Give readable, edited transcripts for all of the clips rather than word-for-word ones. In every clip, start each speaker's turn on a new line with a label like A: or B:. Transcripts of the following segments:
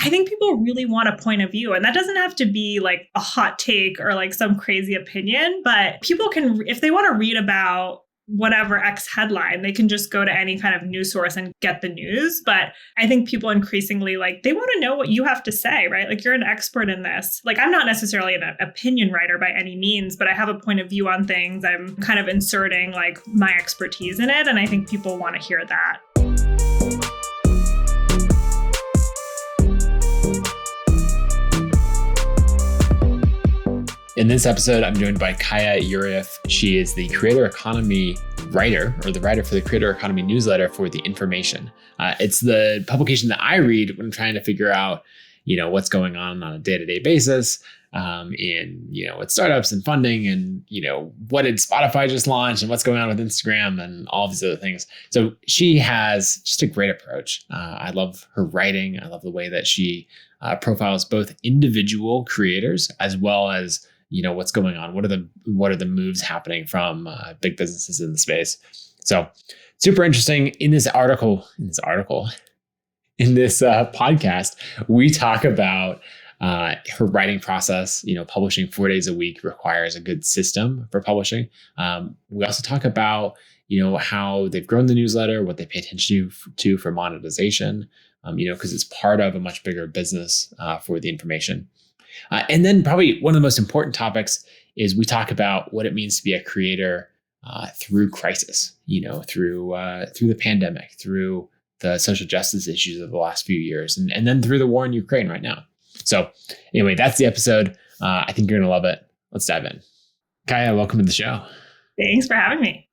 A: I think people really want a point of view. And that doesn't have to be like a hot take or like some crazy opinion, but people can, if they want to read about whatever X headline, they can just go to any kind of news source and get the news. But I think people increasingly like, they want to know what you have to say, right? Like you're an expert in this. Like I'm not necessarily an opinion writer by any means, but I have a point of view on things. I'm kind of inserting like my expertise in it. And I think people want to hear that.
B: In this episode, I'm joined by Kaya Yurieff. She is the creator economy writer, or the writer for the creator economy newsletter for The Information. It's the publication that I read when I'm trying to figure out, what's going on a day-to-day basis, with startups and funding, and what did Spotify just launch, and what's going on with Instagram, and all these other things. So she has just a great approach. I love her writing. I love the way that she profiles both individual creators as well as what's going on. What are the moves happening from big businesses in the space? So super interesting. In this podcast, we talk about her writing process. Publishing 4 days a week requires a good system for publishing. We also talk about how they've grown the newsletter, what they pay attention to for monetization. Because it's part of a much bigger business for The Information. And then probably one of the most important topics is we talk about what it means to be a creator through crisis, through the pandemic, through the social justice issues of the last few years, and then through the war in Ukraine right now. So anyway, that's the episode. I think you're going to love it. Let's dive in. Kaya, welcome to the show.
A: Thanks for having me.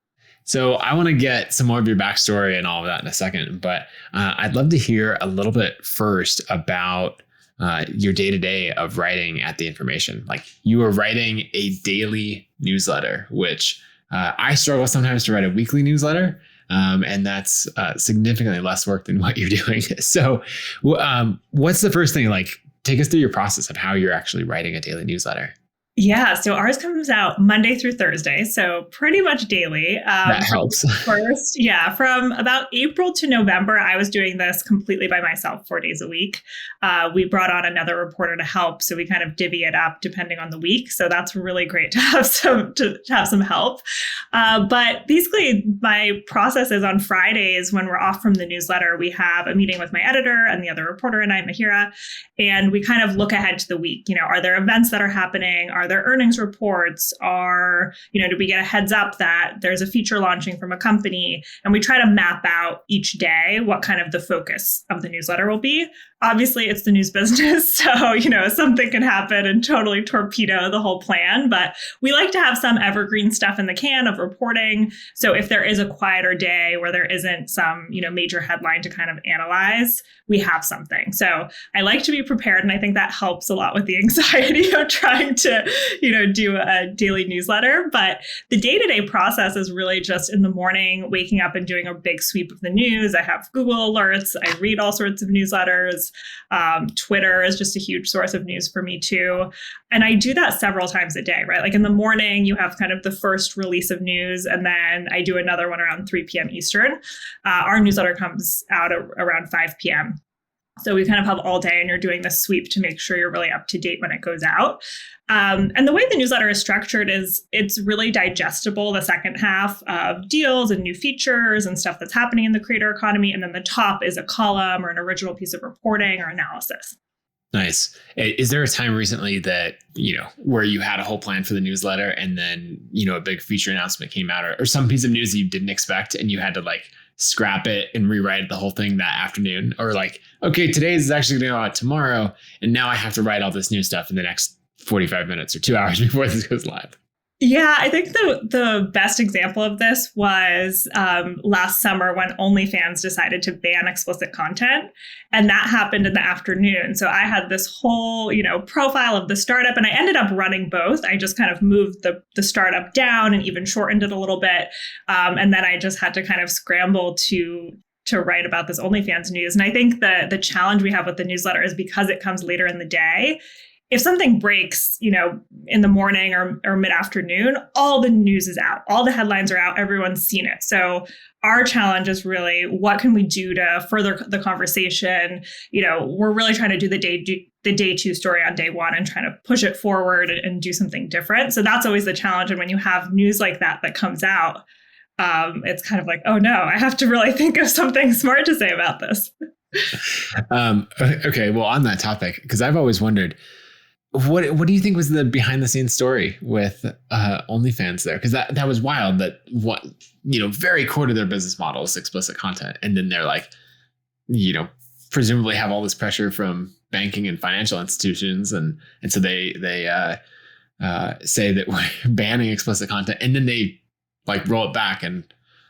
B: So I want to get some more of your backstory and all of that in a second, but I'd love to hear a little bit first about your day-to-day of writing at The Information. Like you were writing a daily newsletter, which I struggle sometimes to write a weekly newsletter. And that's significantly less work than what you're doing. So what's the first thing? Like take us through your process of how you're actually writing a daily newsletter.
A: Yeah, so ours comes out Monday through Thursday, so pretty much daily.
B: That helps.
A: From about April to November, I was doing this completely by myself, 4 days a week. We brought on another reporter to help, so we kind of divvy it up depending on the week. So that's really great to have some help. But basically, my process is on Fridays when we're off from the newsletter, we have a meeting with my editor and the other reporter and I, Mahira, and we kind of look ahead to the week. Are there events that are happening? Are there earnings reports? Do we get a heads up that there's a feature launching from a company? And we try to map out each day what kind of the focus of the newsletter will be. Obviously, it's the news business. So, something can happen and totally torpedo the whole plan. But we like to have some evergreen stuff in the can of reporting. So if there is a quieter day where there isn't some, major headline to kind of analyze, we have something. So I like to be prepared. And I think that helps a lot with the anxiety of trying to, do a daily newsletter. But the day-to-day process is really just in the morning, waking up and doing a big sweep of the news. I have Google alerts. I read all sorts of newsletters. Twitter is just a huge source of news for me too. And I do that several times a day, right? Like in the morning, you have kind of the first release of news, and then I do another one around 3 p.m. Eastern. Our newsletter comes out around 5 p.m. So we kind of have all day and you're doing this sweep to make sure you're really up to date when it goes out. And the way the newsletter is structured is it's really digestible, the second half of deals and new features and stuff that's happening in the creator economy. And then the top is a column or an original piece of reporting or analysis.
B: Nice. Is there a time recently that, where you had a whole plan for the newsletter and then, a big feature announcement came out or some piece of news that you didn't expect and you had to scrap it and rewrite the whole thing that afternoon? Or okay, today is actually going to go out tomorrow, and now I have to write all this new stuff in the next 45 minutes or 2 hours before this goes live.
A: Yeah, I think the best example of this was last summer when OnlyFans decided to ban explicit content. And that happened in the afternoon. So I had this whole, profile of the startup, and I ended up running both. I just kind of moved the startup down and even shortened it a little bit. And then I just had to kind of scramble to write about this OnlyFans news. And I think the challenge we have with the newsletter is because it comes later in the day, if something breaks, in the morning or mid-afternoon, all the news is out, all the headlines are out, everyone's seen it. So our challenge is really, what can we do to further the conversation? We're really trying to do the day two story on day one and trying to push it forward and do something different. So that's always the challenge. And when you have news like that comes out, it's kind of like, oh no, I have to really think of something smart to say about this.
B: Okay. Well, on that topic, because I've always wondered, what do you think was the behind the scenes story with OnlyFans there? Because that was wild. That very core to their business model is explicit content, and then they're like, presumably have all this pressure from banking and financial institutions, and so they say that we're banning explicit content, and then they like roll it back. And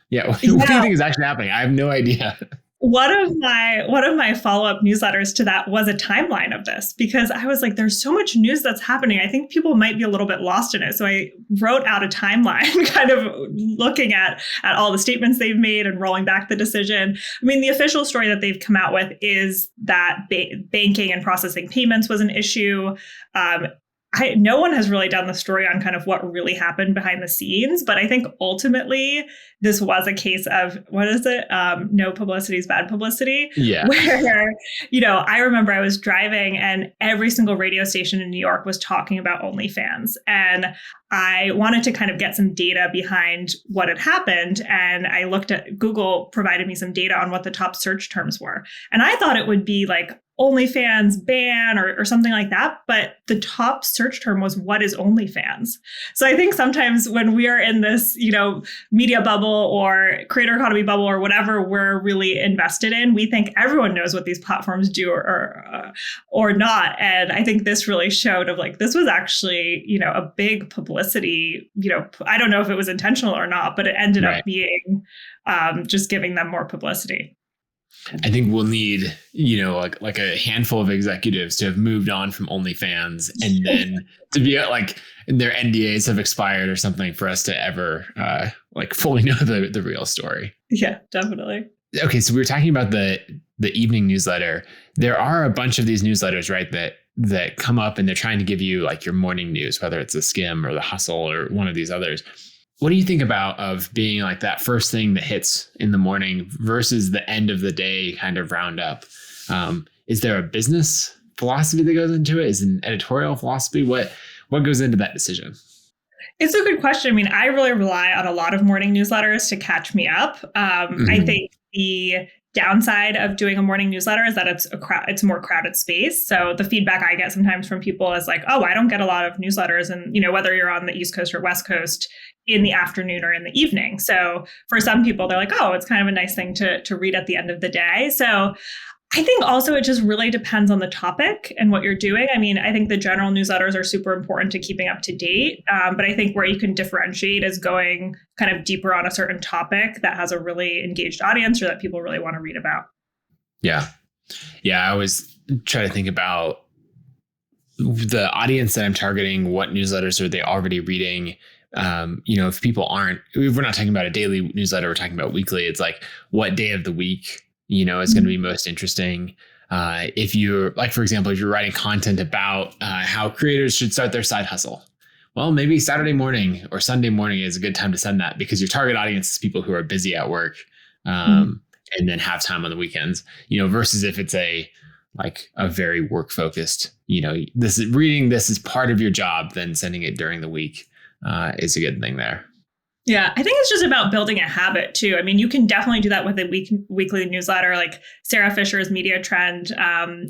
B: what do you think is actually happening? I have no idea.
A: One of my follow-up newsletters to that was a timeline of this, because I was like, there's so much news that's happening. I think people might be a little bit lost in it. So I wrote out a timeline kind of looking at all the statements they've made and rolling back the decision. I mean, the official story that they've come out with is that banking and processing payments was an issue. No one has really done the story on kind of what really happened behind the scenes, but I think ultimately this was a case of, what is it? No publicity is bad publicity.
B: Yeah.
A: Where, I remember I was driving and every single radio station in New York was talking about OnlyFans. And I wanted to kind of get some data behind what had happened. And I looked at Google provided me some data on what the top search terms were. And I thought it would be like OnlyFans ban or something like that. But the top search term was, what is OnlyFans? So I think sometimes when we are in this, media bubble or creator economy bubble or whatever we're really invested in, we think everyone knows what these platforms do or not. And I think this really showed of like, this was actually, a big publicity, I don't know if it was intentional or not, but it ended up being just giving them more publicity.
B: I think we'll need, like a handful of executives to have moved on from OnlyFans and then to be like their NDAs have expired or something for us to ever fully know the real story.
A: Yeah, definitely.
B: Okay, so we were talking about the evening newsletter. There are a bunch of these newsletters, right, that come up and they're trying to give you like your morning news, whether it's the Skim or the Hustle or one of these others. What do you think of being like that first thing that hits in the morning versus the end of the day kind of roundup? Is there a business philosophy that goes into it? Is it an editorial philosophy? What goes into that decision?
A: It's a good question. I mean, I really rely on a lot of morning newsletters to catch me up. I think the downside of doing a morning newsletter is that it's a more crowded space. So the feedback I get sometimes from people is like, oh, I don't get a lot of newsletters. And, whether you're on the East Coast or West Coast, in the afternoon or in the evening. So for some people, they're like, oh, it's kind of a nice thing to read at the end of the day. So I think also it just really depends on the topic and what you're doing. I mean, I think the general newsletters are super important to keeping up to date. But I think where you can differentiate is going kind of deeper on a certain topic that has a really engaged audience or that people really want to read about.
B: Yeah. Yeah. I always try to think about the audience that I'm targeting. What newsletters are they already reading? If people we're not talking about a daily newsletter, we're talking about weekly. It's like, what day of the week, is going to be most interesting. If you're like, for example, if you're writing content about how creators should start their side hustle, well, maybe Saturday morning or Sunday morning is a good time to send that because your target audience is people who are busy at work and then have time on the weekends, versus if it's a very work focused, this is part of your job, then sending it during the week is a good thing there.
A: Yeah, I think it's just about building a habit too. I mean, you can definitely do that with a weekly newsletter, like Sarah Fisher's Media Trend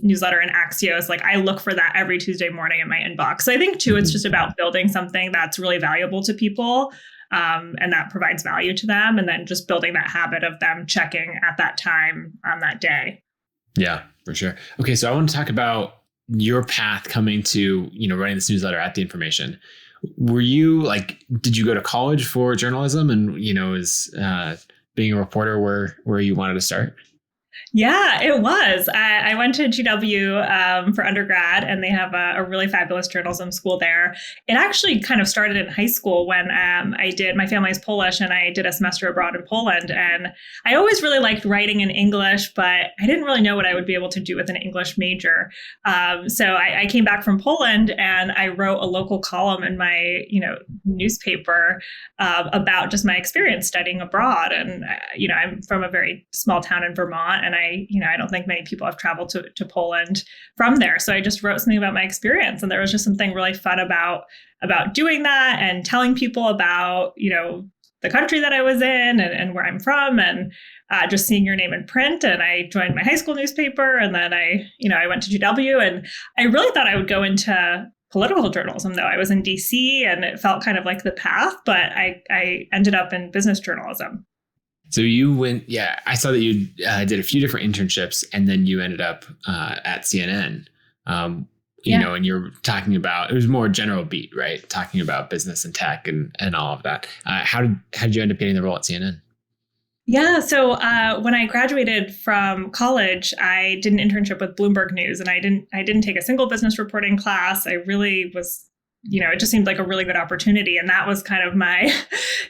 A: newsletter and Axios. Like I look for that every Tuesday morning in my inbox. So I think too, it's just about building something that's really valuable to people and that provides value to them. And then just building that habit of them checking at that time on that day.
B: Yeah, for sure. Okay, so I want to talk about your path coming to, writing this newsletter at The Information. Were you did you go to college for journalism and, is being a reporter where you wanted to start?
A: Yeah, it was. I went to GW for undergrad, and they have a really fabulous journalism school there. It actually kind of started in high school when my family is Polish, and I did a semester abroad in Poland. And I always really liked writing in English, but I didn't really know what I would be able to do with an English major. So I came back from Poland, and I wrote a local column in my newspaper about just my experience studying abroad. And I'm from a very small town in Vermont, and I don't think many people have traveled to Poland from there. So I just wrote something about my experience, and there was just something really fun about doing that and telling people about the country that I was in and where I'm from, and just seeing your name in print. And I joined my high school newspaper, and then I went to GW, and I really thought I would go into political journalism, though. I was in DC, and it felt kind of like the path, but I ended up in business journalism.
B: So you went, I saw that you did a few different internships, and then you ended up at CNN. And you're talking about, it was more general beat, right? Talking about business and tech and all of that. How did you end up getting the role at CNN?
A: Yeah. So when I graduated from college, I did an internship with Bloomberg News, and I didn't take a single business reporting class. I really was, it just seemed like a really good opportunity. And that was kind of my,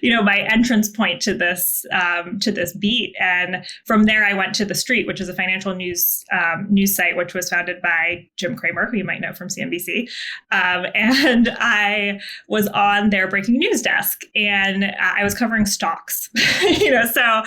A: my entrance point to this beat. And from there, I went to The Street, which is a financial news site, which was founded by Jim Cramer, who you might know from CNBC. And I was on their breaking news desk, and I was covering stocks. So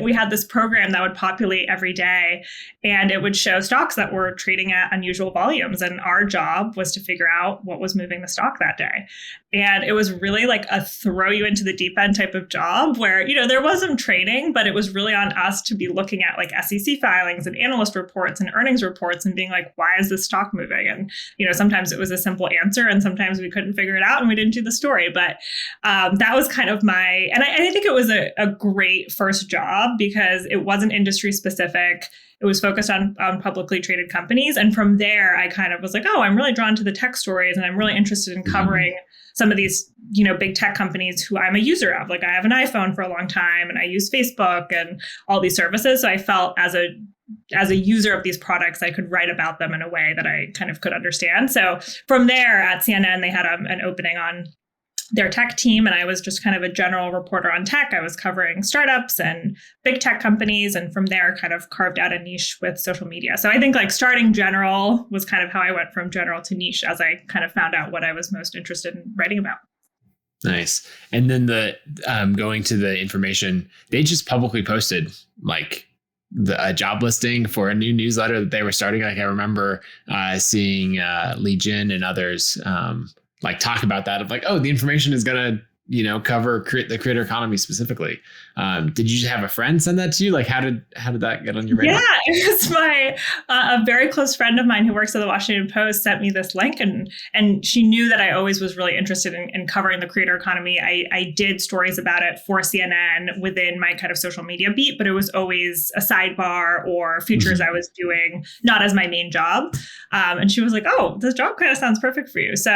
A: we had this program that would populate every day, and it would show stocks that were trading at unusual volumes. And our job was to figure out what was moving the stock that day. And it was really like a throw you into the deep end type of job where, there was some training, but it was really on us to be looking at like SEC filings and analyst reports and earnings reports and being like, why is this stock moving? And, sometimes it was a simple answer, and sometimes we couldn't figure it out and we didn't do the story. But that was kind of and I think it was a great first job because it wasn't industry specific. It was focused on publicly traded companies. And from there, I kind of was like, oh, I'm really drawn to the tech stories, and I'm really interested in covering some of these, big tech companies who I'm a user of. Like I have an iPhone for a long time, and I use Facebook and all these services. So I felt as a user of these products, I could write about them in a way that I kind of could understand. So from there at CNN, they had an opening on their tech team, and I was just kind of a general reporter on tech. I was covering startups and big tech companies, and from there kind of carved out a niche with social media. So I think like starting general was kind of how I went from general to niche as I kind of found out what I was most interested in writing about.
B: Nice. And then the going to the information, they just publicly posted like a job listing for a new newsletter that they were starting. Like I remember seeing Lee Jin and others like talk about that of like, oh, the information is going to, cover the creator economy specifically. Did you just have a friend send that to you? Like how did that get on your radar?
A: Yeah, it's a very close friend of mine who works at the Washington Post sent me this link, and she knew that I always was really interested in covering the creator economy. I did stories about it for CNN within my kind of social media beat, but it was always a sidebar or features I was doing, not as my main job. And she was like, oh, this job kind of sounds perfect for you. So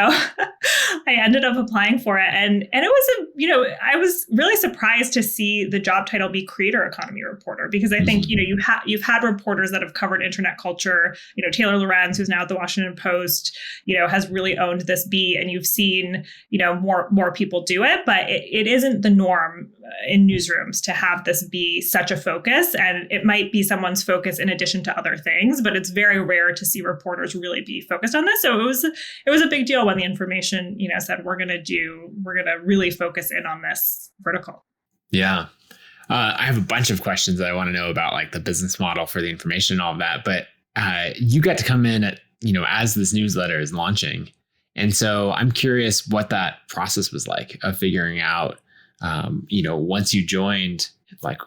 A: I ended up applying for it. And it was I was really surprised to see the job title be creator economy reporter, because I think, you've had reporters that have covered internet culture, Taylor Lorenz, who's now at the Washington Post, has really owned this beat, and you've seen, more people do it, but it isn't the norm in newsrooms to have this be such a focus. And it might be someone's focus in addition to other things, but it's very rare to see reporters really be focused on this. So it was a big deal when the information, said we're going to really focus in on this vertical.
B: Yeah. I have a bunch of questions that I want to know about like the business model for the information and all of that, but you got to come in at, as this newsletter is launching. And so I'm curious what that process was like of figuring out, once you joined, like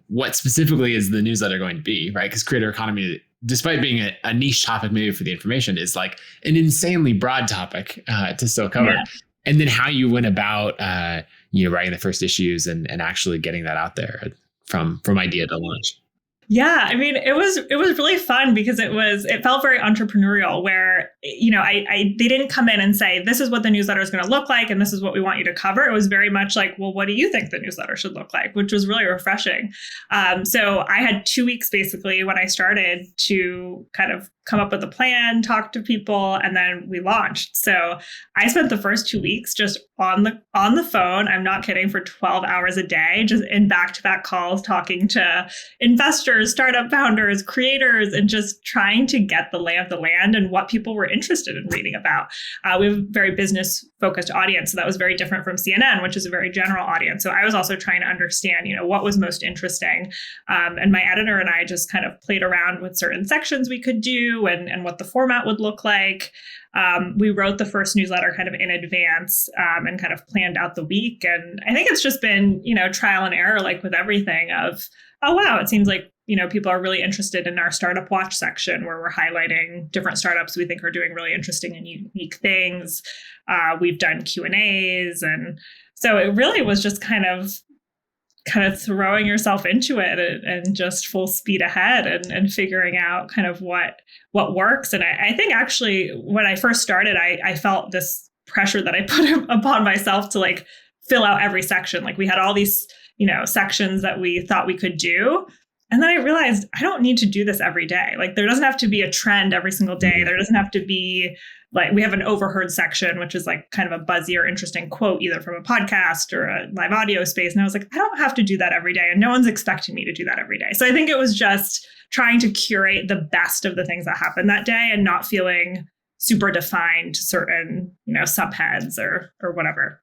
B: what specifically is the newsletter going to be, right? Because creator economy, despite being a niche topic maybe for the information, is like an insanely broad topic to still cover. Yeah. And then how you went about, writing the first issues and actually getting that out there from idea to launch.
A: Yeah, I mean, it was really fun because it felt very entrepreneurial where, they didn't come in and say, this is what the newsletter is going to look like and this is what we want you to cover. It was very much like, well, what do you think the newsletter should look like? Which was really refreshing. So I had 2 weeks basically when I started to kind of come up with a plan, talk to people, and then we launched. So I spent the first 2 weeks just on the phone. I'm not kidding, for 12 hours a day, just in back-to-back calls, talking to investors, startup founders, creators, and just trying to get the lay of the land and what people were interested in reading about. We have a very business focused audience. So that was very different from CNN, which is a very general audience. So I was also trying to understand, what was most interesting. And my editor and I just kind of played around with certain sections we could do and what the format would look like. We wrote the first newsletter kind of in advance and kind of planned out the week. And I think it's just been, trial and error, like with everything of, oh, wow, it seems like, people are really interested in our startup watch section where we're highlighting different startups we think are doing really interesting and unique things. We've done Q&As. And so it really was just kind of throwing yourself into it and just full speed ahead and figuring out kind of what works. And I think actually when I first started, I felt this pressure that I put upon myself to like fill out every section. Like we had all these, sections that we thought we could do. And then I realized I don't need to do this every day. Like there doesn't have to be a trend every single day. There doesn't have to be like, we have an overheard section, which is like kind of a buzzy or interesting quote, either from a podcast or a live audio space. And I was like, I don't have to do that every day. And no one's expecting me to do that every day. So I think it was just trying to curate the best of the things that happened that day and not feeling super defined to certain, subheads or whatever.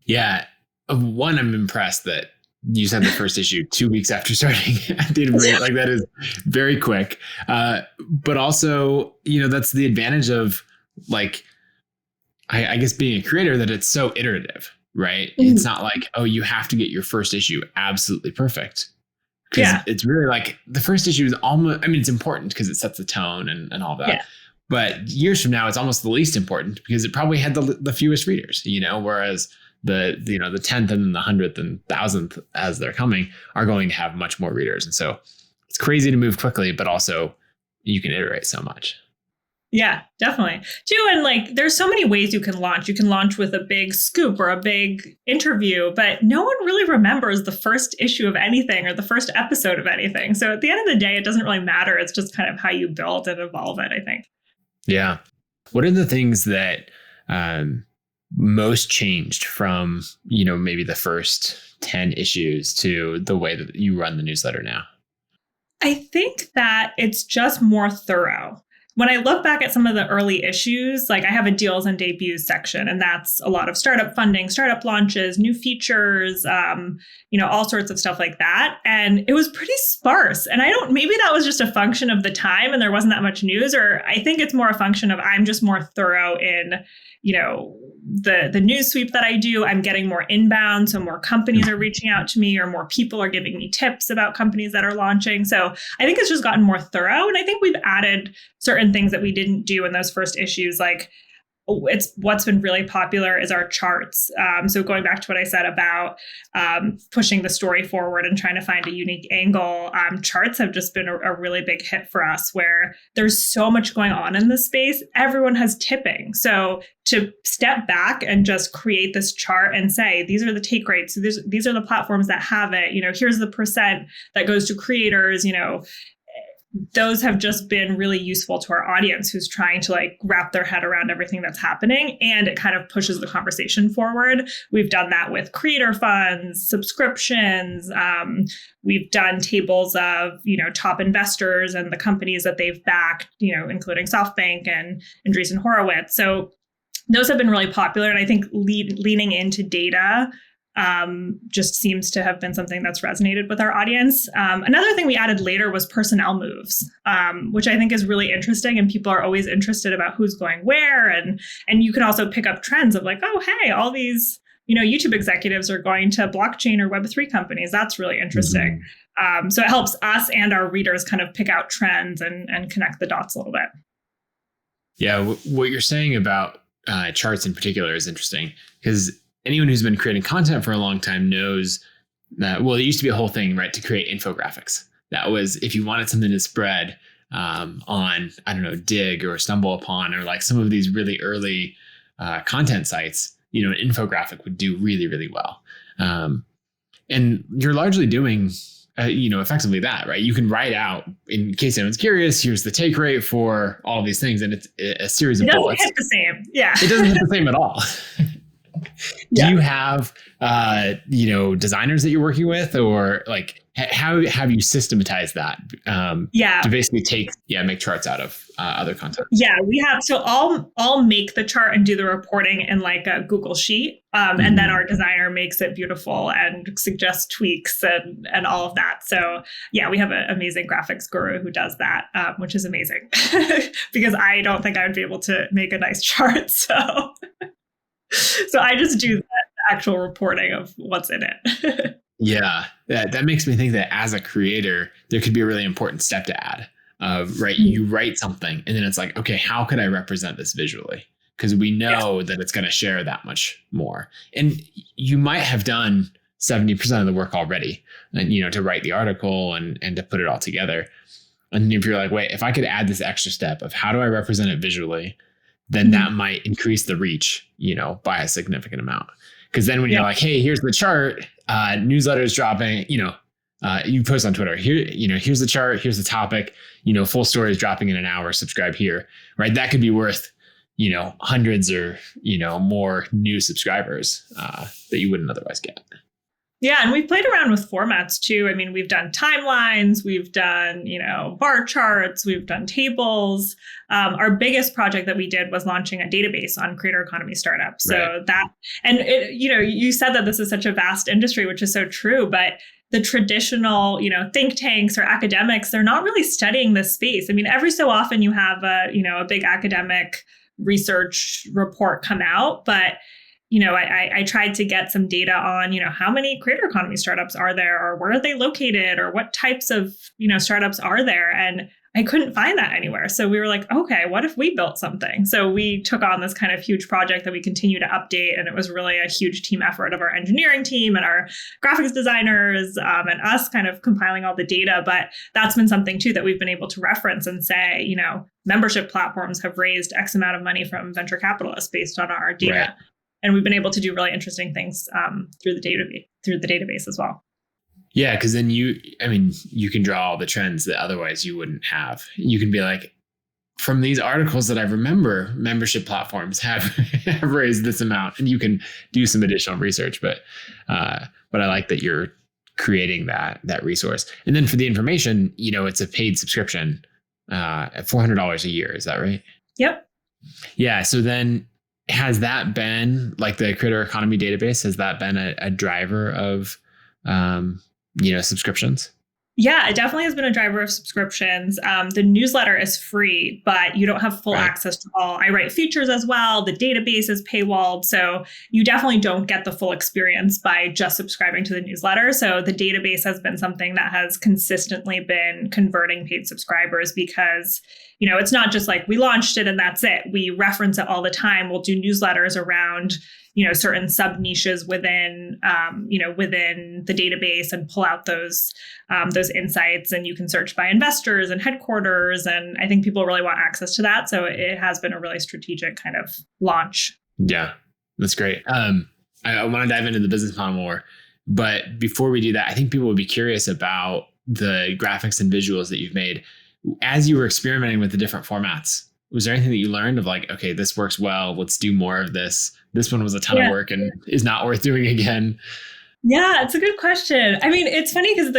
B: Yeah. One, I'm impressed that you sent the first issue 2 weeks after starting. I did really, like that is very quick. But also, that's the advantage of like, I guess being a creator, that it's so iterative, right? Mm-hmm. It's not like, oh, you have to get your first issue absolutely perfect. Because it's really like the first issue is almost, it's important because it sets the tone and all that. Yeah. But years from now, it's almost the least important because it probably had the fewest readers, whereas the 10th and the 100th and 1000th as they're coming are going to have much more readers. And so it's crazy to move quickly, but also you can iterate so much.
A: Yeah, definitely. Too, and like there's so many ways you can launch. You can launch with a big scoop or a big interview, but no one really remembers the first issue of anything or the first episode of anything. So at the end of the day, it doesn't really matter. It's just kind of how you build and evolve it, I think.
B: Yeah. What are the things that most changed from, maybe the first 10 issues to the way that you run the newsletter now?
A: I think that it's just more thorough. When I look back at some of the early issues, like I have a deals and debuts section, and that's a lot of startup funding, startup launches, new features, all sorts of stuff like that. And it was pretty sparse. And maybe that was just a function of the time and there wasn't that much news, or I think it's more a function of I'm just more thorough in, the news sweep that I do. I'm getting more inbound. So more companies are reaching out to me or more people are giving me tips about companies that are launching. So I think it's just gotten more thorough. And I think we've added certain things that we didn't do in those first issues, like what's been really popular is our charts. So going back to what I said about pushing the story forward and trying to find a unique angle, charts have just been a really big hit for us where there's so much going on in this space. Everyone has tipping. So to step back and just create this chart and say, these are the take rates. These are the platforms that have it. Here's the percent that goes to creators, those have just been really useful to our audience who's trying to like wrap their head around everything that's happening. And it kind of pushes the conversation forward. We've done that with creator funds, subscriptions. We've done tables of, top investors and the companies that they've backed, including SoftBank and Andreessen Horowitz. So those have been really popular. And I think leaning into data just seems to have been something that's resonated with our audience. Another thing we added later was personnel moves, which I think is really interesting. And people are always interested about who's going where. And you can also pick up trends of like, oh, hey, all these, YouTube executives are going to blockchain or Web3 companies. That's really interesting. Mm-hmm. So it helps us and our readers kind of pick out trends and connect the dots a little bit.
B: Yeah, what you're saying about charts in particular is interesting because anyone who's been creating content for a long time knows that, well, it used to be a whole thing, right, to create infographics. that was if you wanted something to spread on, I don't know, Dig or Stumble Upon or like some of these really early content sites, an infographic would do really, really well. And you're largely doing, effectively that, right? You can write out, in case anyone's curious, here's the take rate for all of these things. And it's a series of bullets.
A: It doesn't hit the same. Yeah.
B: It doesn't hit the same at all. Do you have, designers that you're working with, or like how have you systematized that? To basically make charts out of other content.
A: Yeah, we have. So I'll make the chart and do the reporting in like a Google Sheet. And then our designer makes it beautiful and suggests tweaks and all of that. So yeah, we have an amazing graphics guru who does that, which is amazing because I don't think I would be able to make a nice chart. So I just do the actual reporting of what's in it.
B: Yeah, that makes me think that as a creator, there could be a really important step to add. You write something and then it's like, okay, how could I represent this visually? Because we know that it's going to share that much more. And you might have done 70% of the work already, and, to write the article and to put it all together. And if you're like, wait, if I could add this extra step of how do I represent it visually, then that might increase the reach, by a significant amount. Because then when you're like, hey, here's the chart, newsletters dropping, you post on Twitter, here's the chart, here's the topic, full story is dropping in an hour, subscribe here, right? That could be worth, hundreds or, more new subscribers that you wouldn't otherwise get.
A: Yeah. And we've played around with formats too. I mean, we've done timelines, we've done, bar charts, we've done tables. Our biggest project that we did was launching a database on creator economy startups. So that, and it, you said that this is such a vast industry, which is so true, but the traditional, think tanks or academics, they're not really studying this space. I mean, every so often you have a big academic research report come out, but I tried to get some data on, how many creator economy startups are there, or where are they located, or what types of, startups are there? And I couldn't find that anywhere. So we were like, okay, what if we built something? So we took on this kind of huge project that we continue to update. And it was really a huge team effort of our engineering team and our graphics designers and us kind of compiling all the data. But that's been something too that we've been able to reference and say, membership platforms have raised X amount of money from venture capitalists based on our data. Right. And we've been able to do really interesting things through the database as well.
B: Yeah, because then you can draw all the trends that otherwise you wouldn't have. You can be like, from these articles that I remember, membership platforms have raised this amount, and you can do some additional research. But I like that you're creating that resource. And then for the information, it's a paid subscription at $400 a year. Is that right?
A: Yep.
B: Yeah. So then, has that been like the creator economy database? Has that been a driver of subscriptions?
A: Yeah, it definitely has been a driver of subscriptions. The newsletter is free, but you don't have full access to all. I write features as well. The database is paywalled. So you definitely don't get the full experience by just subscribing to the newsletter. So the database has been something that has consistently been converting paid subscribers because, it's not just like we launched it and that's it. We reference it all the time. We'll do newsletters around certain sub niches within the database and pull out those insights, and you can search by investors and headquarters. And I think people really want access to that. So it has been a really strategic kind of launch.
B: Yeah, that's great. I want to dive into the business model more, but before we do that, I think people would be curious about the graphics and visuals that you've made as you were experimenting with the different formats. Was there anything that you learned of like, okay, this works well, let's do more of this. This one was a ton of work and is not worth doing again.
A: Yeah, it's a good question. I mean, it's funny because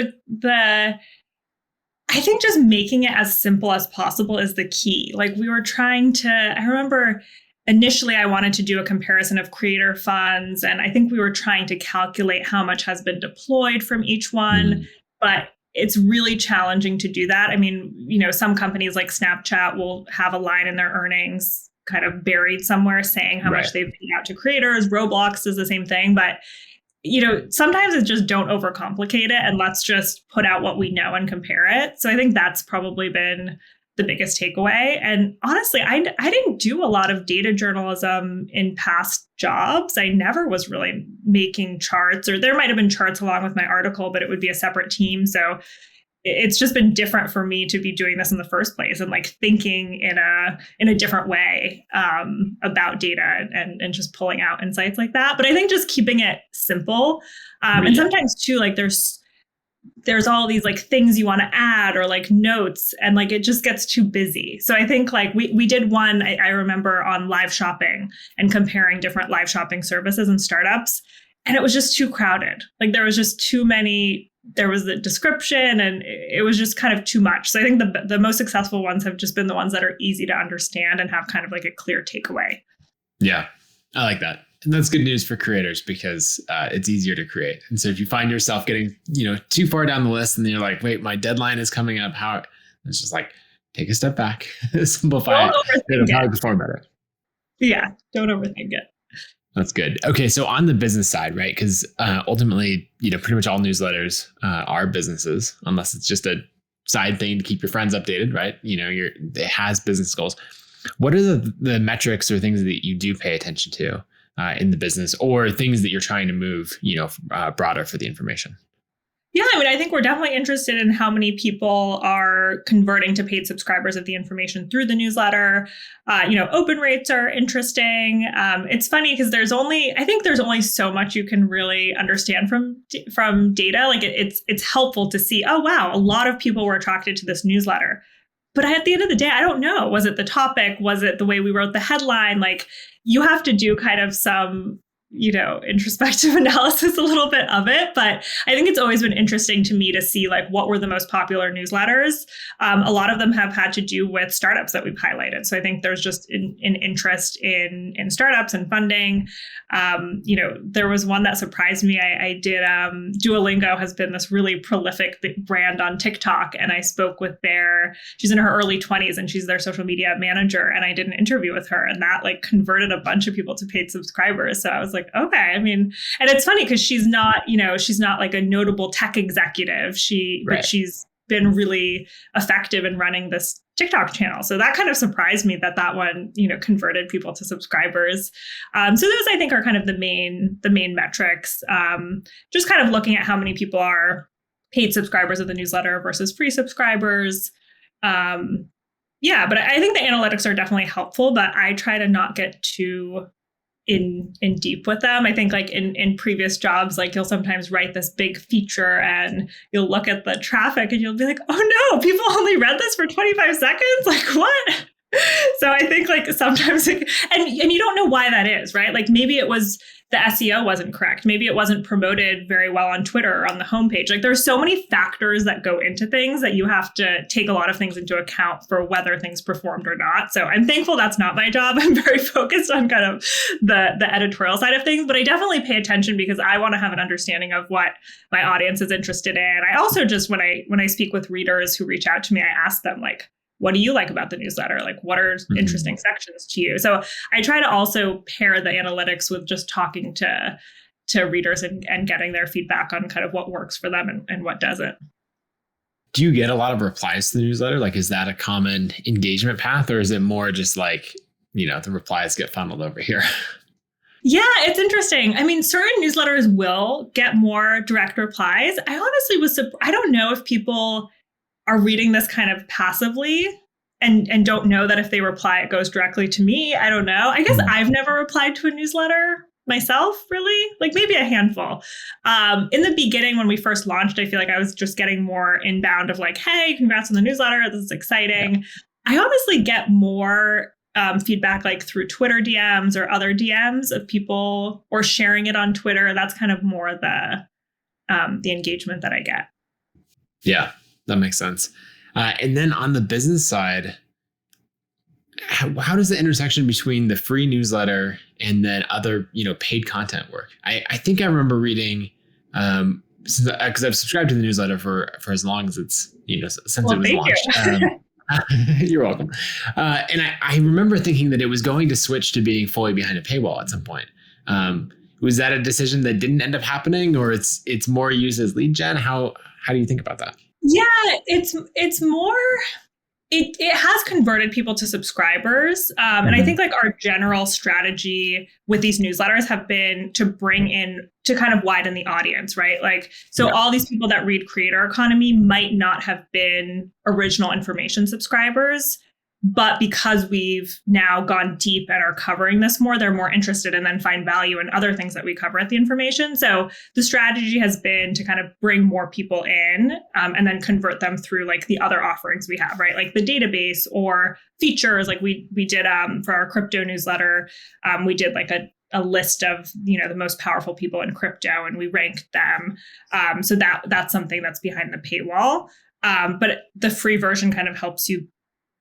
A: I think just making it as simple as possible is the key. Like I remember initially I wanted to do a comparison of creator funds, and I think we were trying to calculate how much has been deployed from each one, but it's really challenging to do that. I mean, some companies like Snapchat will have a line in their earnings kind of buried somewhere saying how much they've paid out to creators. Roblox is the same thing. But, sometimes it's just don't overcomplicate it and let's just put out what we know and compare it. So I think that's probably been the biggest takeaway. And honestly, I didn't do a lot of data journalism in past jobs. I never was really making charts, or there might have been charts along with my article, but it would be a separate team. So it's just been different for me to be doing this in the first place and like thinking in a different way about data and just pulling out insights like that. But I think just keeping it simple. And sometimes too, like there's all these like things you want to add or like notes, and like it just gets too busy. So I think like we did one, I remember, on live shopping and comparing different live shopping services and startups. And it was just too crowded. Like there was just too many, there was the description and it was just kind of too much. So I think the most successful ones have just been the ones that are easy to understand and have kind of like a clear takeaway.
B: Yeah, I like that. And that's good news for creators because it's easier to create. And so if you find yourself getting, too far down the list and then you're like, wait, my deadline is coming up. It's just like, take a step back, simplify it, it'll probably perform better.
A: Yeah, don't overthink it.
B: That's good. Okay, so on the business side, right? Because ultimately, pretty much all newsletters are businesses, unless it's just a side thing to keep your friends updated, right? It has business goals. What are the metrics or things that you do pay attention to in the business, or things that you're trying to move, broader for the information?
A: Yeah, I mean, I think we're definitely interested in how many people are converting to paid subscribers of the information through the newsletter. Open rates are interesting. It's funny because there's only so much you can really understand from data. Like it's helpful to see, oh, wow, a lot of people were attracted to this newsletter. But at the end of the day, I don't know. Was it the topic? Was it the way we wrote the headline? Like you have to do kind of some introspective analysis, a little bit of it. But I think it's always been interesting to me to see like what were the most popular newsletters. A lot of them have had to do with startups that we've highlighted. So I think there's just an interest in startups and funding. There was one that surprised me. I did Duolingo has been this really prolific brand on TikTok, and I spoke with she's in her early 20s and she's their social media manager, and I did an interview with her, and that like converted a bunch of people to paid subscribers. So I was like, okay. I mean, and it's funny because she's not like a notable tech executive. But she's been really effective in running this TikTok channel. So that kind of surprised me that one, converted people to subscribers. So those I think are kind of the main metrics. Just kind of looking at how many people are paid subscribers of the newsletter versus free subscribers. But I think the analytics are definitely helpful, but I try to not get too in deep with them. I think like in previous jobs, like you'll sometimes write this big feature and you'll look at the traffic and you'll be like, oh no, people only read this for 25 seconds. Like what? So I think like sometimes, and you don't know why that is, right? Like maybe it was the SEO wasn't correct. Maybe it wasn't promoted very well on Twitter or on the homepage. Like there's so many factors that go into things that you have to take a lot of things into account for whether things performed or not. So I'm thankful that's not my job. I'm very focused on kind of the editorial side of things, but I definitely pay attention because I want to have an understanding of what my audience is interested in. I also just, when I speak with readers who reach out to me, I ask them like, what do you like about the newsletter? Like, what are interesting sections to you? So I try to also pair the analytics with just talking to readers and getting their feedback on kind of what works for them and what doesn't.
B: Do you get a lot of replies to the newsletter? Like, is that a common engagement path, or is it more just like, the replies get funneled over here?
A: Yeah, it's interesting. I mean, certain newsletters will get more direct replies. I honestly I don't know if people are reading this kind of passively and don't know that if they reply, it goes directly to me. I don't know. I guess I've never replied to a newsletter myself, really, like maybe a handful. In the beginning, when we first launched, I feel like I was just getting more inbound of like, hey, congrats on the newsletter. This is exciting. Yeah. I honestly get more feedback like through Twitter DMs or other DMs of people or sharing it on Twitter. That's kind of more the engagement that I get.
B: Yeah. That makes sense. And then on the business side, how does the intersection between the free newsletter and then other, paid content work? I think I remember reading, because I've subscribed to the newsletter for as long as it's, since it was launched. You're welcome. And I remember thinking that it was going to switch to being fully behind a paywall at some point. Was that a decision that didn't end up happening, or it's more used as lead gen? How do you think about that?
A: Yeah, it's more, it has converted people to subscribers. And I think like our general strategy with these newsletters have been to bring in to kind of widen the audience, right? Like, so
B: Yeah.
A: all these people that read creator economy might not have been original information subscribers, but because we've now gone deep and are covering this more, they're more interested and then find value in other things that we cover at the information. So the strategy has been to kind of bring more people in and then convert them through like the other offerings we have, right? Like the database or features. Like we did for our crypto newsletter, we did like a list of, you know, the most powerful people in crypto, and we ranked them. So that's something that's behind the paywall. But the free version kind of helps you,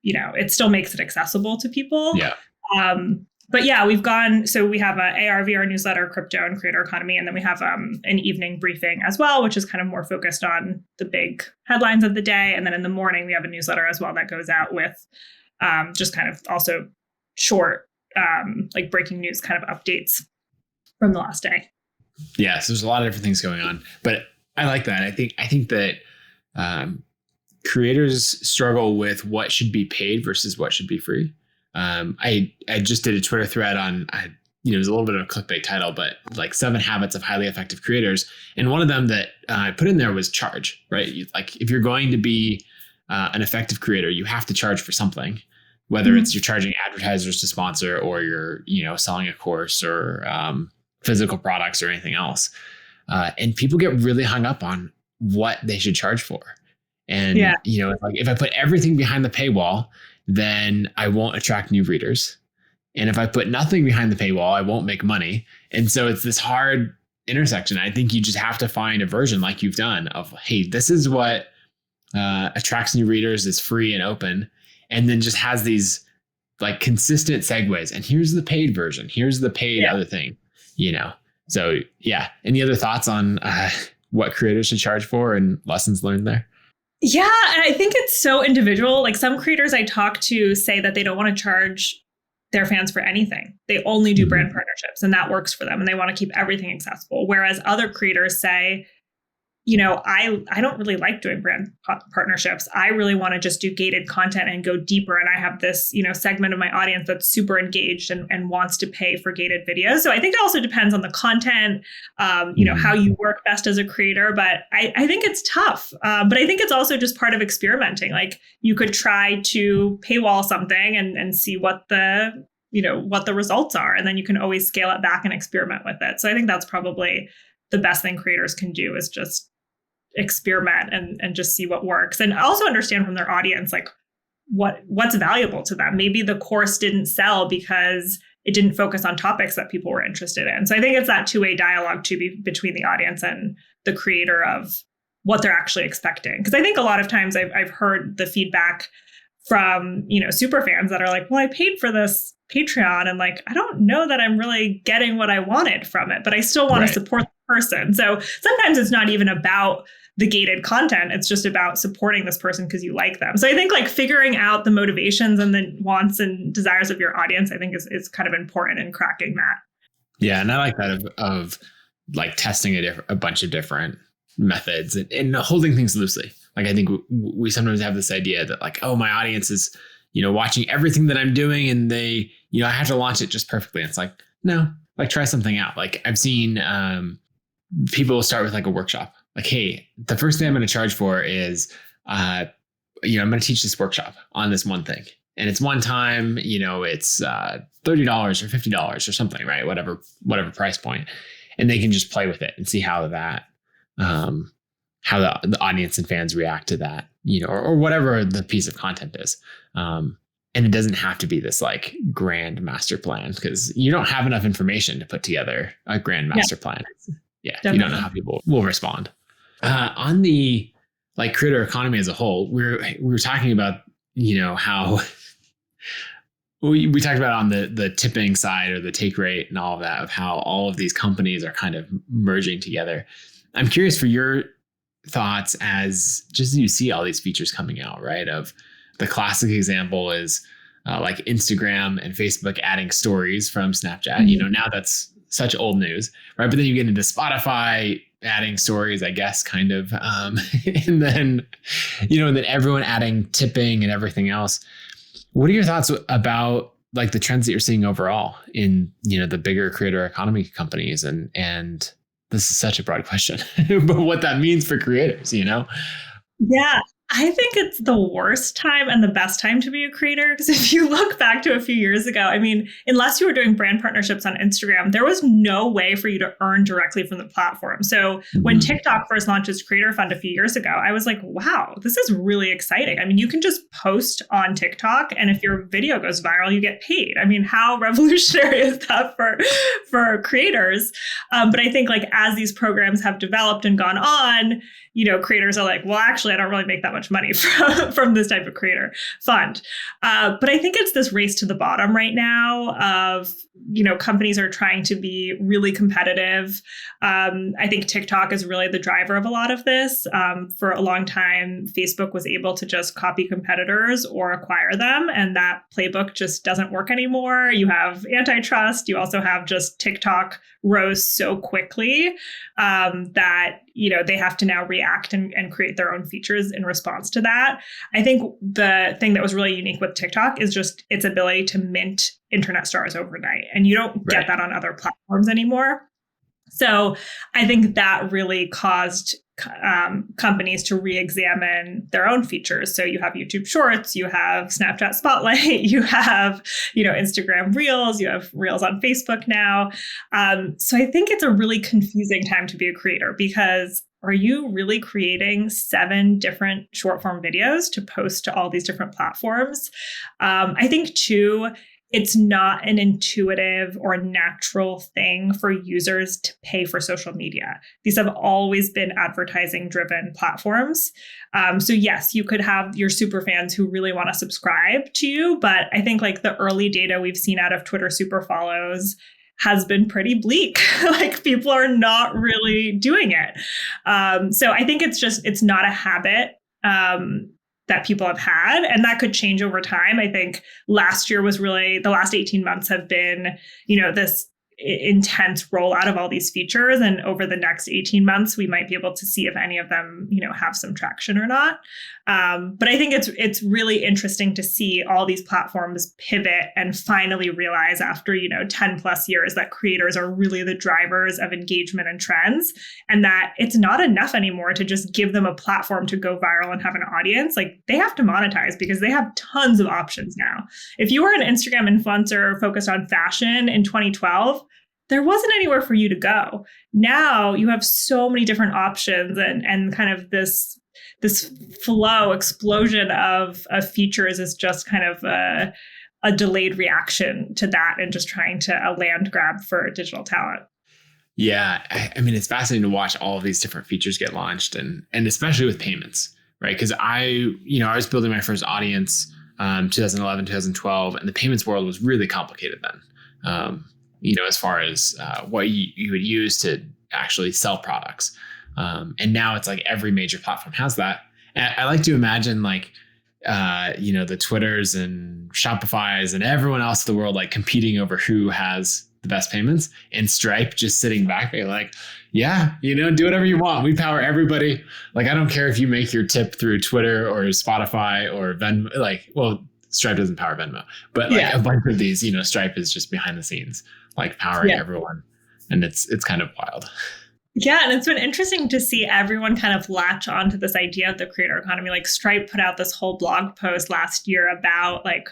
A: you know, it still makes it accessible to people.
B: Yeah.
A: But yeah, so we have a AR/VR newsletter, crypto and creator economy. And then we have an evening briefing as well, which is kind of more focused on the big headlines of the day. And then in the morning, we have a newsletter as well that goes out with just kind of also short, like breaking news kind of updates from the last day.
B: Yeah. So there's a lot of different things going on, but I like that. I think that creators struggle with what should be paid versus what should be free. I just did a Twitter thread on, it was a little bit of a clickbait title, but like 7 habits of highly effective creators. And one of them that I put in there was charge, right? Like if you're going to be an effective creator, you have to charge for something, whether it's you're charging advertisers to sponsor or you're, selling a course or physical products or anything else. And people get really hung up on what they should charge for. And, like if I put everything behind the paywall, then I won't attract new readers. And if I put nothing behind the paywall, I won't make money. And so it's this hard intersection. I think you just have to find a version like you've done of, hey, this is what attracts new readers, is free and open. And then just has these like consistent segues. And here's the paid version. Here's the paid other thing, So yeah. Any other thoughts on what creators should charge for and lessons learned there?
A: Yeah. And I think it's so individual. Like some creators I talk to say that they don't want to charge their fans for anything. They only do brand partnerships and that works for them. And they want to keep everything accessible. Whereas other creators say, I don't really like doing brand partnerships. I really want to just do gated content and go deeper. And I have this, segment of my audience that's super engaged and wants to pay for gated videos. So I think it also depends on the content, how you work best as a creator. But I think it's tough. But I think it's also just part of experimenting. Like you could try to paywall something and see what the results are. And then you can always scale it back and experiment with it. So I think that's probably the best thing creators can do is just experiment and just see what works, and also understand from their audience like what's valuable to them. Maybe the course didn't sell because it didn't focus on topics that people were interested in. So I think it's that two-way dialogue between the audience and the creator of what they're actually expecting. Because I think a lot of times I've heard the feedback from super fans that are like, well, I paid for this Patreon and like I don't know that I'm really getting what I wanted from it, but I still want to support the person. So sometimes it's not even about the gated content. It's just about supporting this person because you like them. So I think like figuring out the motivations and the wants and desires of your audience, I think is kind of important in cracking that.
B: Yeah. And I like that of like testing a bunch of different methods and holding things loosely. Like I think we sometimes have this idea that like, oh, my audience is, watching everything that I'm doing and they, I have to launch it just perfectly. And it's like, no, like try something out. Like I've seen people start with like a workshop. Like, hey, the first thing I'm going to charge for is, I'm going to teach this workshop on this one thing. And it's one time, it's $30 or $50 or something, right? Whatever price point. And they can just play with it and see how that, how the audience and fans react to that, or whatever the piece of content is. And it doesn't have to be this like grand master plan because you don't have enough information to put together a grand master plan. Yeah. Definitely. You don't know how people will respond. On the like creator economy as a whole, we were talking about, how we talked about on the tipping side or the take rate and all of that, of how all of these companies are kind of merging together. I'm curious for your thoughts as you see all these features coming out, right? Of the classic example is like Instagram and Facebook adding stories from Snapchat. Now that's such old news, right? But then you get into Spotify adding stories, I guess, kind of. And then, and then everyone adding tipping and everything else. What are your thoughts about like the trends that you're seeing overall in, the bigger creator economy companies and this is such a broad question, but what that means for creators,
A: Yeah, I think it's the worst time and the best time to be a creator. Because if you look back to a few years ago, I mean, unless you were doing brand partnerships on Instagram, there was no way for you to earn directly from the platform. So when TikTok first launched its creator fund a few years ago, I was like, wow, this is really exciting. I mean, you can just post on TikTok, and if your video goes viral, you get paid. I mean, how revolutionary is that for creators? But I think like as these programs have developed and gone on, creators are like, well, actually, I don't really make that much money from this type of creator fund. But I think it's this race to the bottom right now of, companies are trying to be really competitive. I think TikTok is really the driver of a lot of this. For a long time, Facebook was able to just copy competitors or acquire them. And that playbook just doesn't work anymore. You have antitrust. You also have just TikTok rose so quickly that they have to now react and create their own features in response to that. I think the thing that was really unique with TikTok is just its ability to mint internet stars overnight. And you don't get that on other platforms anymore. So I think that really caused companies to re-examine their own features. So you have YouTube Shorts, you have Snapchat Spotlight, you have, Instagram Reels, you have Reels on Facebook now. So I think it's a really confusing time to be a creator, because are you really creating 7 different short form videos to post to all these different platforms? I think too, it's not an intuitive or natural thing for users to pay for social media. These have always been advertising driven platforms. So yes, you could have your super fans who really want to subscribe to you, but I think like the early data we've seen out of Twitter super follows has been pretty bleak. Like people are not really doing it. So I think it's not a habit that people have had, and that could change over time. I think last year was really, the last 18 months have been, this intense rollout of all these features. And over the next 18 months, we might be able to see if any of them, have some traction or not. But I think it's really interesting to see all these platforms pivot and finally realize after, 10 plus years that creators are really the drivers of engagement and trends, and that it's not enough anymore to just give them a platform to go viral and have an audience. Like they have to monetize because they have tons of options now. If you were an Instagram influencer focused on fashion in 2012, there wasn't anywhere for you to go. Now you have so many different options and kind of this flow explosion of features is just kind of a delayed reaction to that and just trying to a land grab for digital talent.
B: Yeah. I mean, it's fascinating to watch all of these different features get launched and especially with payments, right? Because I was building my first audience 2011, 2012, and the payments world was really complicated then. As far as what you would use to actually sell products. And now it's like every major platform has that. And I like to imagine like, the Twitters and Shopify's and everyone else in the world, like competing over who has the best payments, and Stripe just sitting back being like, yeah, do whatever you want. We power everybody. Like, I don't care if you make your tip through Twitter or Spotify or Venmo, like, well, Stripe doesn't power Venmo, but like a bunch of these, Stripe is just behind the scenes, like powering everyone. And it's kind of wild.
A: Yeah. And it's been interesting to see everyone kind of latch onto this idea of the creator economy. Like Stripe put out this whole blog post last year about like,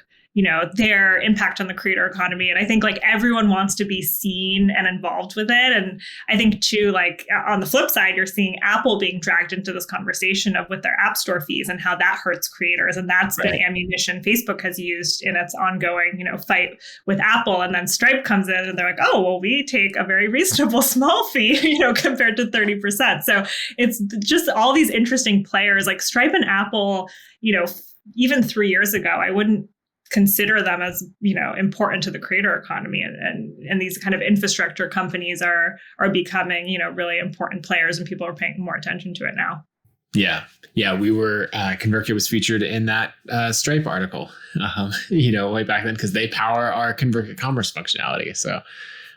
A: their impact on the creator economy. And I think like everyone wants to be seen and involved with it. And I think too, like on the flip side, you're seeing Apple being dragged into this conversation with their app store fees and how that hurts creators. And that's been ammunition Facebook has used in its ongoing, fight with Apple. And then Stripe comes in and they're like, oh, well, we take a very reasonable small fee, compared to 30%. So it's just all these interesting players like Stripe and Apple, even 3 years ago, I wouldn't consider them as important to the creator economy, and these kind of infrastructure companies are becoming way important players, and people are paying more attention to it now.
B: Yeah, we were ConvertKit was featured in that Stripe article way back then, because they power our ConvertKit commerce functionality, so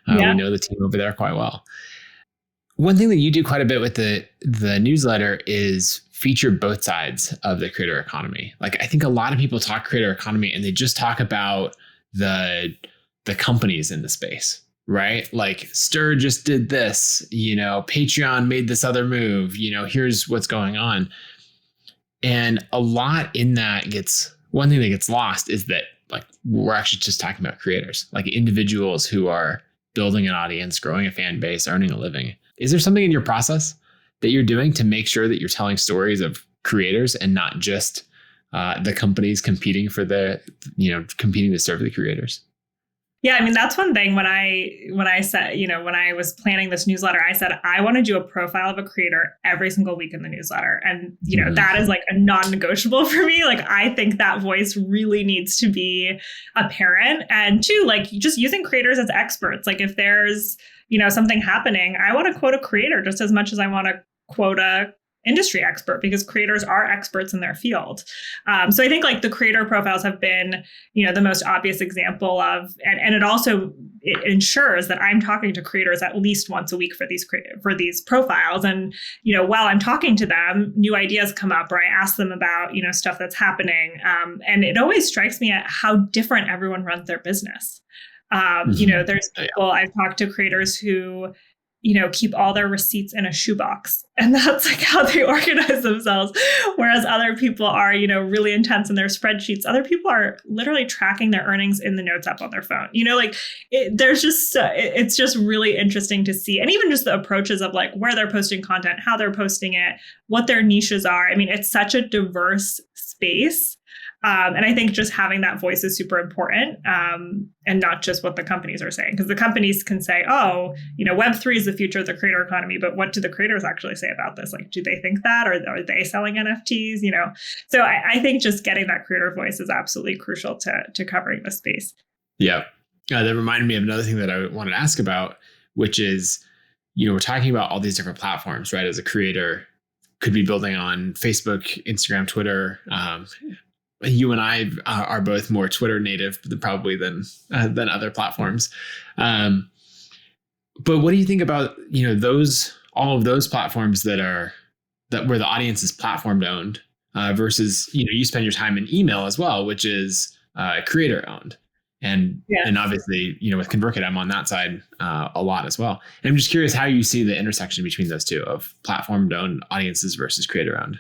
B: we know the team over there quite well. One thing that you do quite a bit with the newsletter is feature both sides of the creator economy. Like, I think a lot of people talk creator economy and they just talk about the companies in the space, right? Like Stir just did this, Patreon made this other move, here's what's going on. And a lot in that one thing that gets lost is that like we're actually just talking about creators, like individuals who are building an audience, growing a fan base, earning a living. Is there something in your process that you're doing to make sure that you're telling stories of creators and not just the companies competing for competing to serve the creators?
A: Yeah, I mean, that's one thing when I said, when I was planning this newsletter, I said, I want to do a profile of a creator every single week in the newsletter. And, that is like a non-negotiable for me. Like, I think that voice really needs to be apparent. And two, like just using creators as experts. Like if there's, something happening, I want to quote a creator just as much as I want to quote a industry expert, because creators are experts in their field. So I think like the creator profiles have been, the most obvious example of, and it ensures that I'm talking to creators at least once a week for these profiles. And, while I'm talking to them, new ideas come up, or I ask them about, stuff that's happening. And it always strikes me at how different everyone runs their business. There's people, I've talked to creators who, keep all their receipts in a shoebox. And that's like how they organize themselves. Whereas other people are, really intense in their spreadsheets. Other people are literally tracking their earnings in the notes app on their phone. It's just really interesting to see. And even just the approaches of like where they're posting content, how they're posting it, what their niches are. I mean, it's such a diverse space. And I think just having that voice is super important, and not just what the companies are saying, because the companies can say, oh, Web3 is the future of the creator economy. But what do the creators actually say about this? Like, do they think that, or are they selling NFTs? So I think just getting that creator voice is absolutely crucial to covering the space.
B: Yeah. That reminded me of another thing that I wanted to ask about, which is, we're talking about all these different platforms, right? As a creator, could be building on Facebook, Instagram, Twitter. You and I are both more Twitter native probably than other platforms. But what do you think about, all of those platforms that where the audience is platform owned versus, you spend your time in email as well, which is creator owned. And obviously, with ConvertKit, I'm on that side a lot as well. And I'm just curious how you see the intersection between those two of platform owned audiences versus creator owned.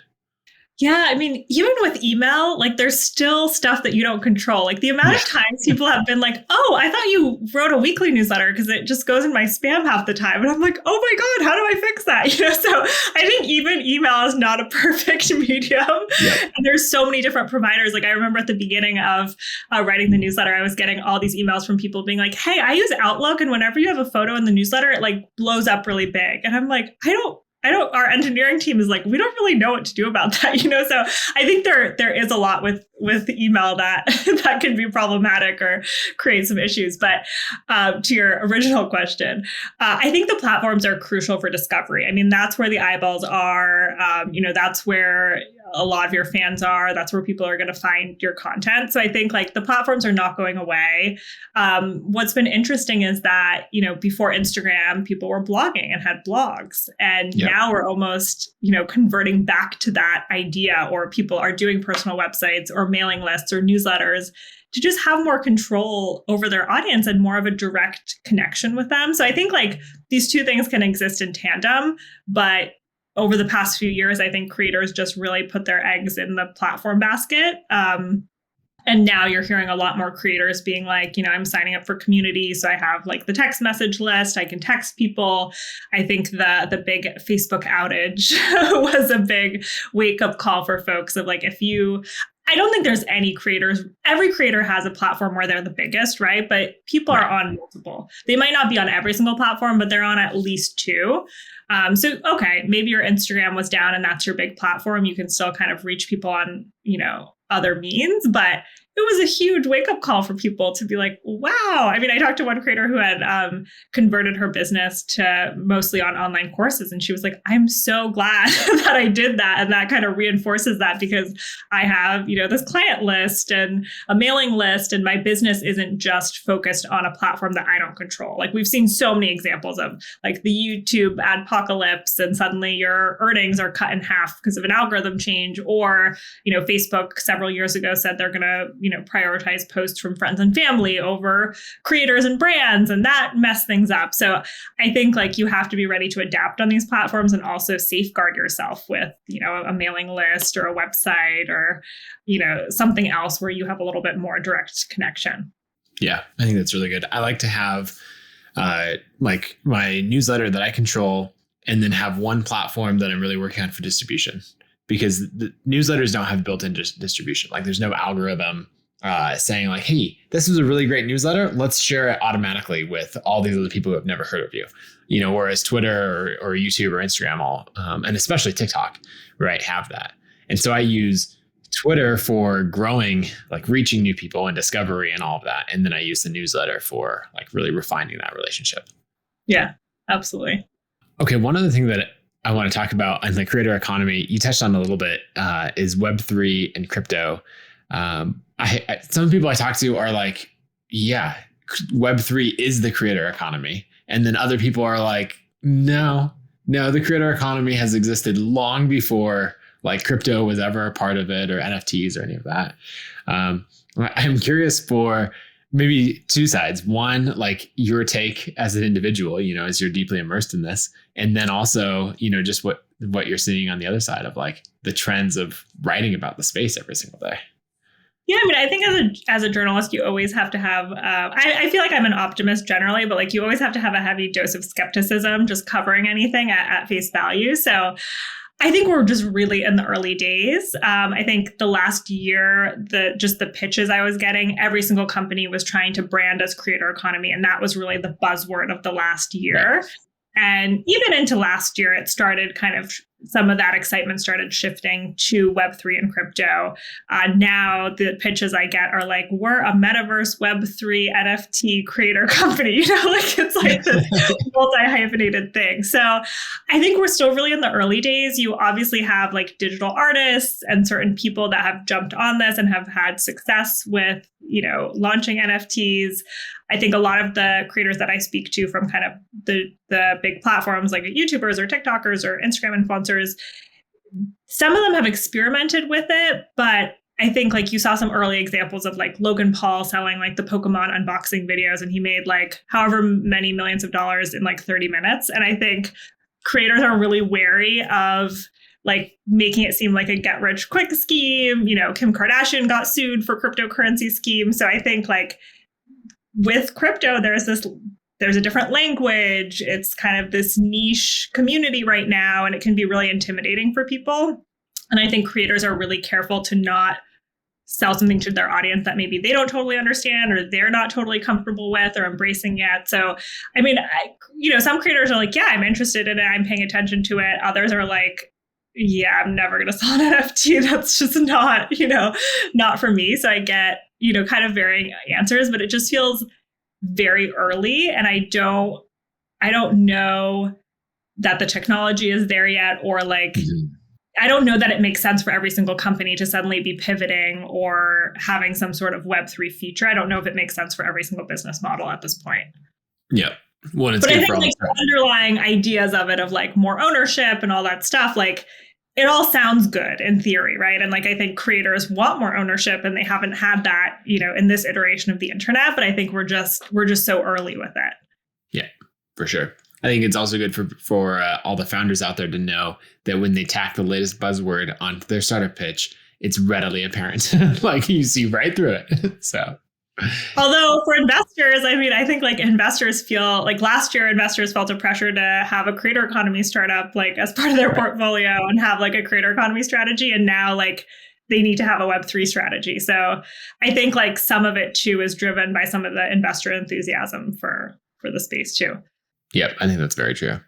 A: Yeah, I mean, even with email, like there's still stuff that you don't control. Like the amount of times people have been like, oh, I thought you wrote a weekly newsletter because it just goes in my spam half the time. And I'm like, oh my God, how do I fix that? So I think even email is not a perfect medium. Yeah. And there's so many different providers. Like I remember at the beginning of writing the newsletter, I was getting all these emails from people being like, hey, I use Outlook. And whenever you have a photo in the newsletter, it like blows up really big. And I'm like, our engineering team is like, we don't really know what to do about that, So I think there is a lot with email that can be problematic or create some issues. But to your original question, I think the platforms are crucial for discovery. I mean, that's where the eyeballs are. That's where a lot of your fans are. That's where people are going to find your content. So I think like the platforms are not going away. What's been interesting is that, before Instagram, people were blogging and had blogs. And now we're almost, converting back to that idea, or people are doing personal websites or mailing lists or newsletters to just have more control over their audience and more of a direct connection with them. So I think like these two things can exist in tandem, but over the past few years, I think creators just really put their eggs in the platform basket. And now you're hearing a lot more creators being like, I'm signing up for community. So I have like the text message list. I can text people. I think the big Facebook outage was a big wake up call for folks of like, I don't think there's any creators. Every creator has a platform where they're the biggest, right? But people are on multiple. They might not be on every single platform, but they're on at least two. So, okay, maybe your Instagram was down and that's your big platform. You can still kind of reach people on, other means, but it was a huge wake up call for people to be like, wow. I mean, I talked to one creator who had converted her business to mostly on online courses. And she was like, I'm so glad that I did that. And that kind of reinforces that because I have, this client list and a mailing list, and my business isn't just focused on a platform that I don't control. Like we've seen so many examples of like the YouTube adpocalypse, and suddenly your earnings are cut in half because of an algorithm change, or, Facebook several years ago said they're going to, prioritize posts from friends and family over creators and brands, and that messed things up. So I think like you have to be ready to adapt on these platforms and also safeguard yourself with, a mailing list or a website or, something else where you have a little bit more direct connection.
B: Yeah, I think that's really good. I like to have like my newsletter that I control and then have one platform that I'm really working on for distribution, because the newsletters don't have built-in distribution. Like there's no algorithm saying like, hey, this is a really great newsletter. Let's share it automatically with all these other people who have never heard of you. Whereas Twitter or YouTube or Instagram and especially TikTok, right, have that. And so I use Twitter for growing, like reaching new people and discovery and all of that. And then I use the newsletter for like really refining that relationship.
A: Yeah, absolutely.
B: Okay. One other thing that I want to talk about in the creator economy, you touched on a little bit, is Web3 and crypto. Some people I talk to are like, yeah, Web3 is the creator economy. And then other people are like, no, the creator economy has existed long before like crypto was ever a part of it or NFTs or any of that. I'm curious for maybe two sides. One, like your take as an individual, as you're deeply immersed in this. And then also, just what you're seeing on the other side of like the trends of writing about the space every single day.
A: Yeah, I mean, I think as a journalist, you always have to have, I feel like I'm an optimist generally, but like you always have to have a heavy dose of skepticism just covering anything at face value. So I think we're just really in the early days. I think the last year, the pitches I was getting, every single company was trying to brand as creator economy. And that was really the buzzword of the last year. Right. And even into last year, it started kind of, some of that excitement started shifting to Web3 and crypto. Now the pitches I get are like, we're a metaverse Web3 NFT creator company, like it's like this multi-hyphenated thing. So I think we're still really in the early days. You obviously have like digital artists and certain people that have jumped on this and have had success with, launching NFTs. I think a lot of the creators that I speak to from kind of the big platforms like YouTubers or TikTokers or Instagram influencers, some of them have experimented with it, but I think like you saw some early examples of like Logan Paul selling like the Pokemon unboxing videos, and he made like however many millions of dollars in like 30 minutes. And I think creators are really wary of like making it seem like a get rich quick scheme. Kim Kardashian got sued for cryptocurrency scheme. So I think like with crypto, there's a different language. It's kind of this niche community right now, and it can be really intimidating for people. And I think creators are really careful to not sell something to their audience that maybe they don't totally understand or they're not totally comfortable with or embracing yet. So, I mean, some creators are like, yeah, I'm interested in it. I'm paying attention to it. Others are like, yeah, I'm never going to sell an NFT. That's just not, not for me. So I get, kind of varying answers, but it just feels very early. And I don't know that the technology is there yet, or like, I don't know that it makes sense for every single company to suddenly be pivoting or having some sort of Web3 feature. I don't know if it makes sense for every single business model at this point.
B: Yeah. Well, it's
A: but
B: good
A: I think
B: for all
A: like the underlying ideas of it, of like more ownership and all that stuff, like it all sounds good in theory, right? And like I think creators want more ownership, and they haven't had that, in this iteration of the internet. But I think we're just so early with it.
B: Yeah, for sure. I think it's also good for all the founders out there to know that when they tack the latest buzzword onto their startup pitch, it's readily apparent. Like you see right through it. So,
A: although for investors, I mean, I think like investors feel like last year investors felt a pressure to have a creator economy startup like as part of their portfolio and have like a creator economy strategy. And now like they need to have a Web3 strategy. So I think like some of it too is driven by some of the investor enthusiasm for the space too.
B: Yep, I think that's very true.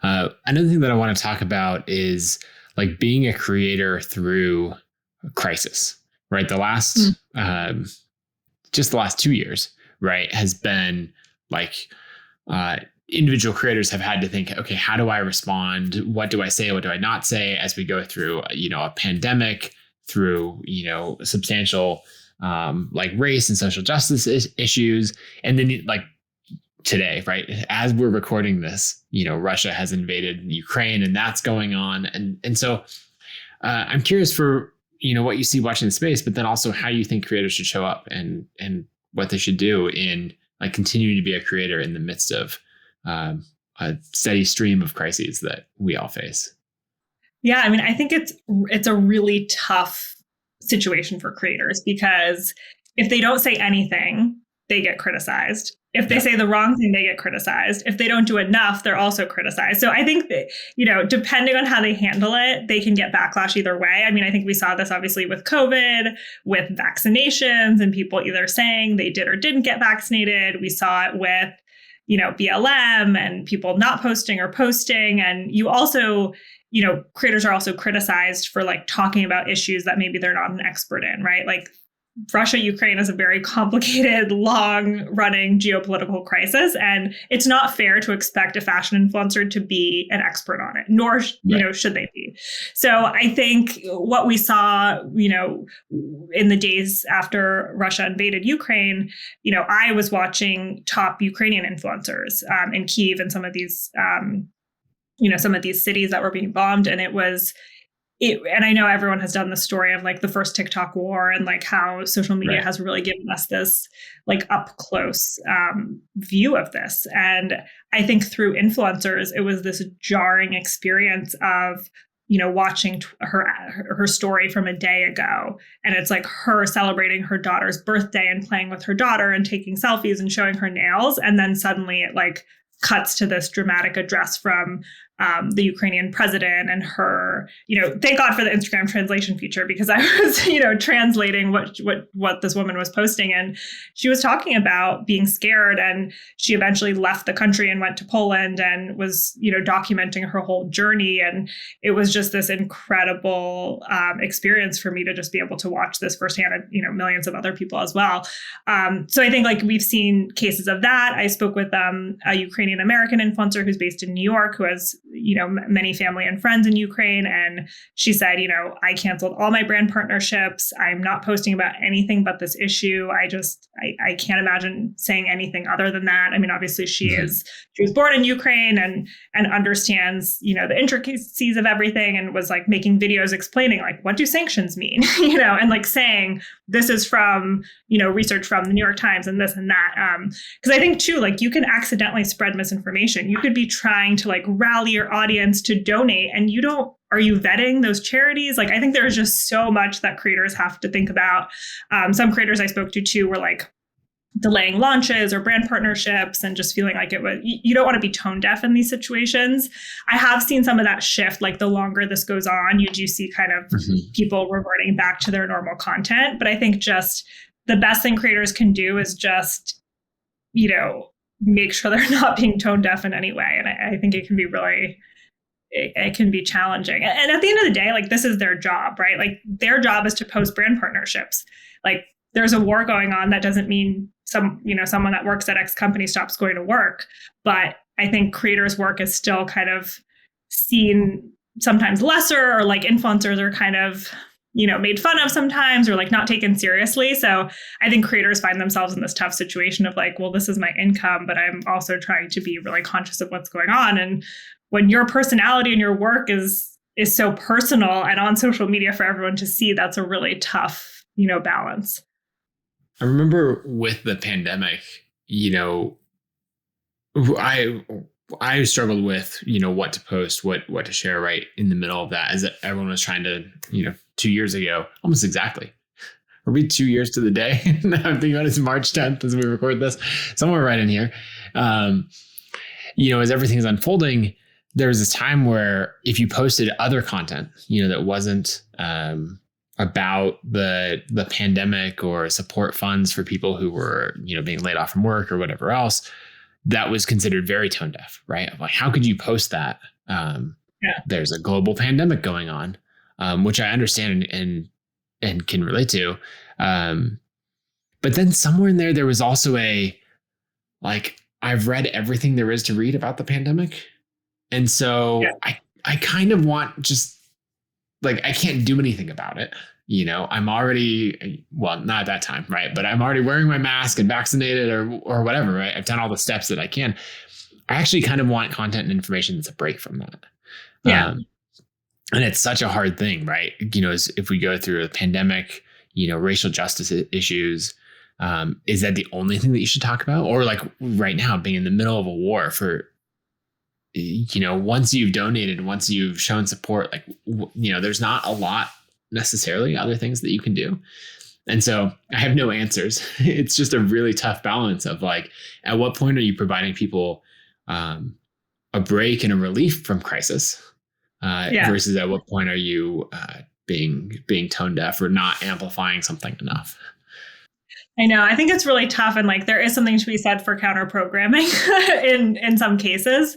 B: Another thing that I want to talk about is like being a creator through a crisis, right? The last, just the last 2 years, right, has been like individual creators have had to think, okay, how do I respond? What do I say? What do I not say as we go through, a pandemic, through, substantial like race and social justice issues. And then like today, right, as we're recording this, Russia has invaded Ukraine, and that's going on. And so I'm curious for what you see watching the space, but then also how you think creators should show up and what they should do in like continuing to be a creator in the midst of a steady stream of crises that we all face.
A: Yeah, I mean, I think it's a really tough situation for creators because if they don't say anything, they get criticized. If they say the wrong thing, they get criticized. If they don't do enough, they're also criticized. So I think that, depending on how they handle it, they can get backlash either way. I mean, I think we saw this obviously with COVID, with vaccinations, and people either saying they did or didn't get vaccinated. We saw it with, BLM and people not posting or posting. And you also, creators are also criticized for like talking about issues that maybe they're not an expert in, right? Like Russia, Ukraine is a very complicated, long-running geopolitical crisis, and it's not fair to expect a fashion influencer to be an expert on it, nor should they be. So I think what we saw, in the days after Russia invaded Ukraine, I was watching top Ukrainian influencers in Kyiv and some of these, some of these cities that were being bombed, and and I know everyone has done the story of like the first TikTok war and like how social media has really given us this like up close view of this. And I think through influencers, it was this jarring experience of, watching her story from a day ago. And it's like her celebrating her daughter's birthday and playing with her daughter and taking selfies and showing her nails. And then suddenly it like cuts to this dramatic address from the Ukrainian president and her, thank God for the Instagram translation feature, because I was, translating what this woman was posting. And she was talking about being scared, and she eventually left the country and went to Poland and was, documenting her whole journey. And it was just this incredible experience for me to just be able to watch this firsthand, and, millions of other people as well. So I think like we've seen cases of that. I spoke with a Ukrainian American influencer who's based in New York, who has many family and friends in Ukraine. And she said, I canceled all my brand partnerships. I'm not posting about anything but this issue. I can't imagine saying anything other than that. I mean, obviously she was born in Ukraine and understands, the intricacies of everything, and was like making videos explaining like, what do sanctions mean? And like saying, this is from, research from the New York Times and this and that. Because I think too, like you can accidentally spread misinformation. You could be trying to like rally your audience to donate, and are you vetting those charities? Like, I think there's just so much that creators have to think about. Some creators I spoke to too were like delaying launches or brand partnerships and just feeling like you don't want to be tone deaf in these situations. I have seen some of that shift. Like the longer this goes on, you do see kind of people reverting back to their normal content. But I think just the best thing creators can do is just, make sure they're not being tone deaf in any way. And I think it can be it can be challenging. And at the end of the day, like this is their job, right? Like their job is to post brand partnerships. Like there's a war going on. That doesn't mean someone that works at X company stops going to work. But I think creators' work is still kind of seen sometimes lesser, or like influencers are kind of, made fun of sometimes, or like not taken seriously. So I think creators find themselves in this tough situation of like, well, this is my income, but I'm also trying to be really conscious of what's going on. And when your personality and your work is so personal and on social media for everyone to see, that's a really tough, balance.
B: I remember with the pandemic, I struggled with, what to post, what to share right in the middle of that, as everyone was trying to, 2 years ago, almost exactly. Are we 2 years to the day? I'm thinking about it's March 10th as we record this, somewhere right in here. As everything is unfolding, there was this time where if you posted other content, that wasn't about the pandemic or support funds for people who were, being laid off from work or whatever else, that was considered very tone deaf, right? Like, how could you post that? There's a global pandemic going on, which I understand and can relate to. But then somewhere in there was also I've read everything there is to read about the pandemic. And so I kind of want just like, I can't do anything about it. I'm already, well, not at that time, right? But I'm already wearing my mask and vaccinated or whatever, right? I've done all the steps that I can. I actually kind of want content and information that's a break from that. And it's such a hard thing, right? If we go through a pandemic, racial justice issues, is that the only thing that you should talk about? Or like right now, being in the middle of a war once you've donated, once you've shown support, like, there's not a lot necessarily other things that you can do. And so I have no answers. It's just a really tough balance of like, at what point are you providing people a break and a relief from crisis versus at what point are you being tone deaf or not amplifying something enough?
A: I know. I think it's really tough. And like, there is something to be said for counter programming in some cases.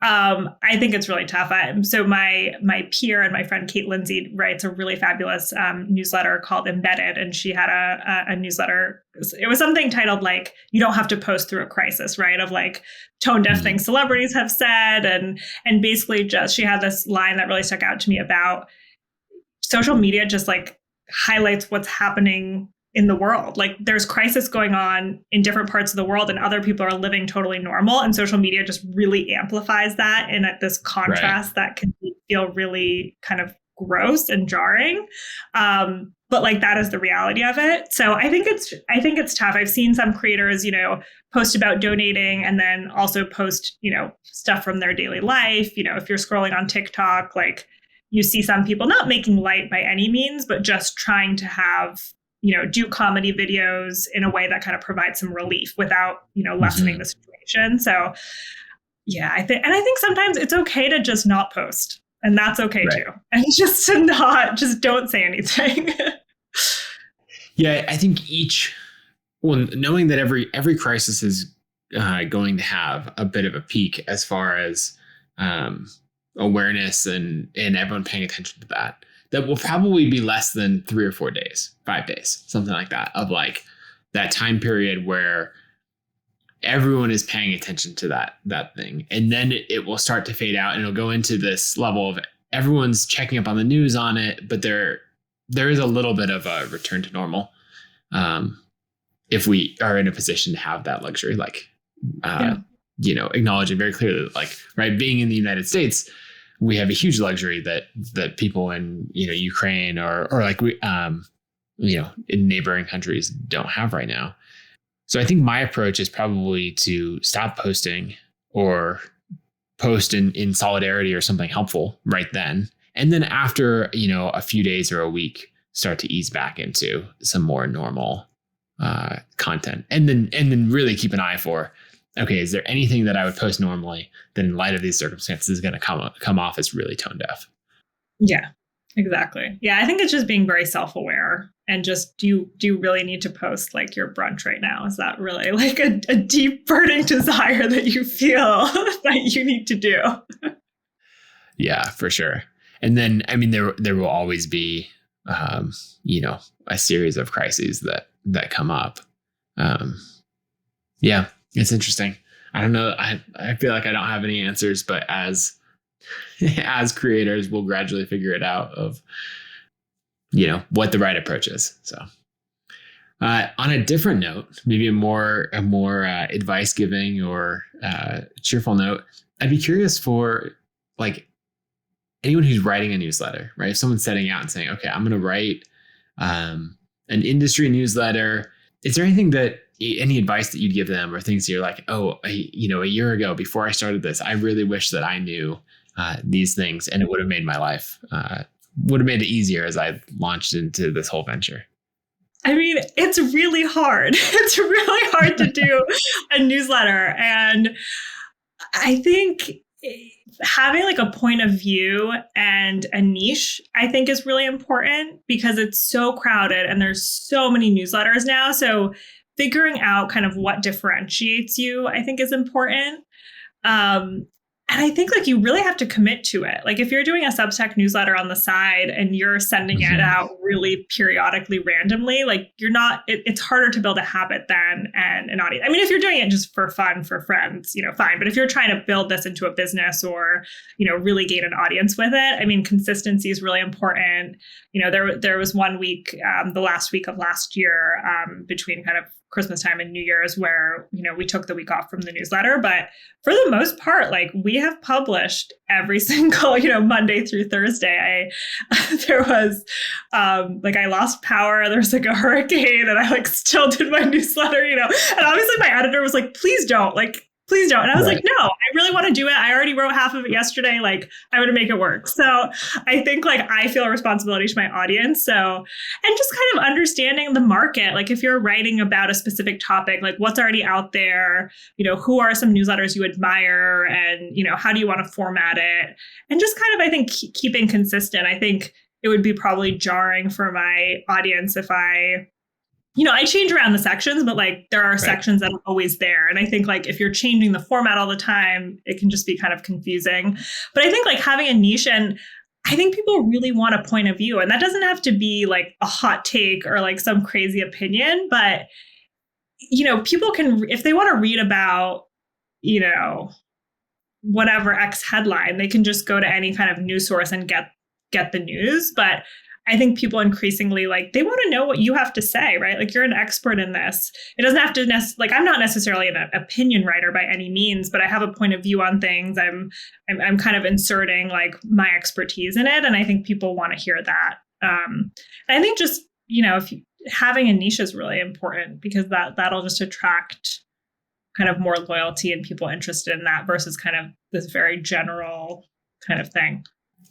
A: I think it's really tough. So my peer and my friend, Kate Lindsay, writes a really fabulous newsletter called Embedded. And she had a newsletter. It was something titled like, you don't have to post through a crisis, right? Of like tone deaf things celebrities have said. And basically just, she had this line that really stuck out to me about social media just like highlights what's happening in the world. Like there's crisis going on in different parts of the world and other people are living totally normal. And social media just really amplifies that. And at this contrast that can feel really kind of gross and jarring. But like that is the reality of it. So I think it's tough. I've seen some creators, post about donating and then also post, stuff from their daily life. If you're scrolling on TikTok, like you see some people not making light by any means, but just trying to have do comedy videos in a way that kind of provides some relief without, lessening the situation. So yeah, I think sometimes it's okay to just not post and that's okay too. And just to don't say anything.
B: Yeah. I think knowing that every crisis is going to have a bit of a peak as far as awareness and everyone paying attention to that will probably be less than 3 or 4 days, 5 days, something like that, of like that time period where everyone is paying attention to that thing. And then it will start to fade out and it'll go into this level of everyone's checking up on the news on it, but there is a little bit of a return to normal. If we are in a position to have that luxury, like, acknowledging very clearly, like, right, being in the United States, we have a huge luxury that people in Ukraine or like we in neighboring countries don't have right now. So I think my approach is probably to stop posting or post in solidarity or something helpful right then, and then after a few days or a week, start to ease back into some more normal content, and then really keep an eye for, okay, is there anything that I would post normally that in light of these circumstances is going to come off as really tone deaf? Yeah,
A: exactly. Yeah, I think it's just being very self-aware and just, do you really need to post like your brunch right now? Is that really like a deep burning desire that you feel that you need to do?
B: Yeah, for sure. And then, I mean, there will always be, a series of crises that come up. Yeah. It's interesting. I don't know. I feel like I don't have any answers, but as creators, we'll gradually figure it out of, what the right approach is. So, on a different note, maybe a more advice giving or cheerful note, I'd be curious for like anyone who's writing a newsletter, right? If someone's setting out and saying, okay, I'm going to write an industry newsletter, is there any advice that you'd give them or things that you're like, a year ago before I started this, I really wish that I knew these things and it would have made my life, would have made it easier as I launched into this whole venture?
A: I mean, it's really hard. It's really hard to do a newsletter. And I think having like a point of view and a niche, I think is really important because it's so crowded and there's so many newsletters now. So figuring out kind of what differentiates you, I think is important. And I think like you really have to commit to it. Like if you're doing a Substack newsletter on the side and you're sending it out really periodically randomly, like it's harder to build a habit than an audience. I mean, if you're doing it just for fun, for friends, fine. But if you're trying to build this into a business or, really gain an audience with it, I mean, consistency is really important. There was one week, the last week of last year, between kind of Christmas time and New Year's where, we took the week off from the newsletter. But for the most part, like we have published every single, Monday through Thursday. There was I lost power. There was like a hurricane and I like still did my newsletter, and obviously my editor was like, please don't. And I was like, no, I really want to do it. I already wrote half of it yesterday. Like, I'm going to make it work. So I think like I feel a responsibility to my audience. So, and just kind of understanding the market. Like if you're writing about a specific topic, like what's already out there, who are some newsletters you admire and, how do you want to format it? And just kind of, I think, keeping consistent. I think it would be probably jarring for my audience if I change around the sections, but like there are sections that are always there. And I think like if you're changing the format all the time, it can just be kind of confusing. But I think like having a niche, and I think people really want a point of view, and that doesn't have to be like a hot take or like some crazy opinion, but people can, if they want to read about, whatever X headline, they can just go to any kind of news source and get the news. But I think people increasingly like they want to know what you have to say, right? Like you're an expert in this. It doesn't have to I'm not necessarily an opinion writer by any means, but I have a point of view on things. I'm kind of inserting like my expertise in it, and I think people want to hear that. I think just having a niche is really important because that'll just attract kind of more loyalty and people interested in that versus kind of this very general kind of thing.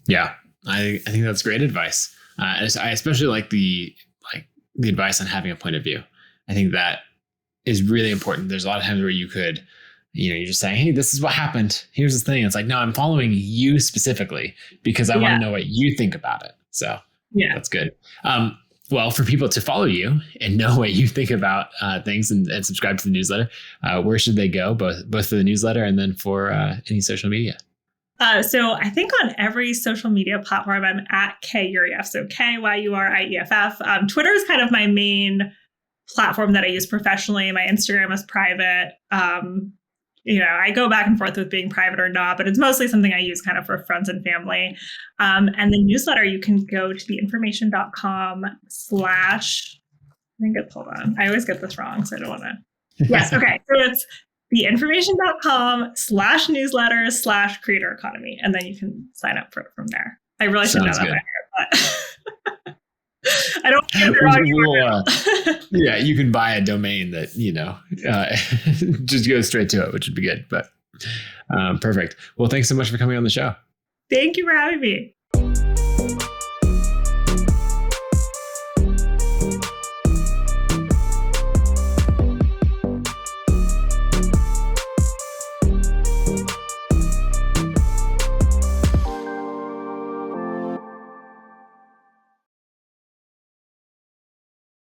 B: Yeah, I think that's great advice. I especially like the advice on having a point of view. I think that is really important. There's a lot of times where you could, you're just saying, hey, this is what happened. Here's this thing. It's like, no, I'm following you specifically because I want to know what you think about it. So that's good. Well, for people to follow you and know what you think about things and subscribe to the newsletter, where should they go? Both for the newsletter and then for any social media?
A: So I think on every social media platform, I'm at Yurieff. So Kyurieff. Twitter is kind of my main platform that I use professionally. My Instagram is private. I go back and forth with being private or not, but it's mostly something I use kind of for friends and family. And the newsletter, you can go to theinformation.com/ I think it's, hold on. I always get this wrong, so I don't want to. Yes. Okay. So it's theinformation.com/newsletters/creator economy. And then you can sign up for it from there. I really should know that by heart, but I don't get it wrong.
B: Yeah, you can buy a domain that, just go straight to it, which would be good. But perfect. Well, thanks so much for coming on the show.
A: Thank you for having me.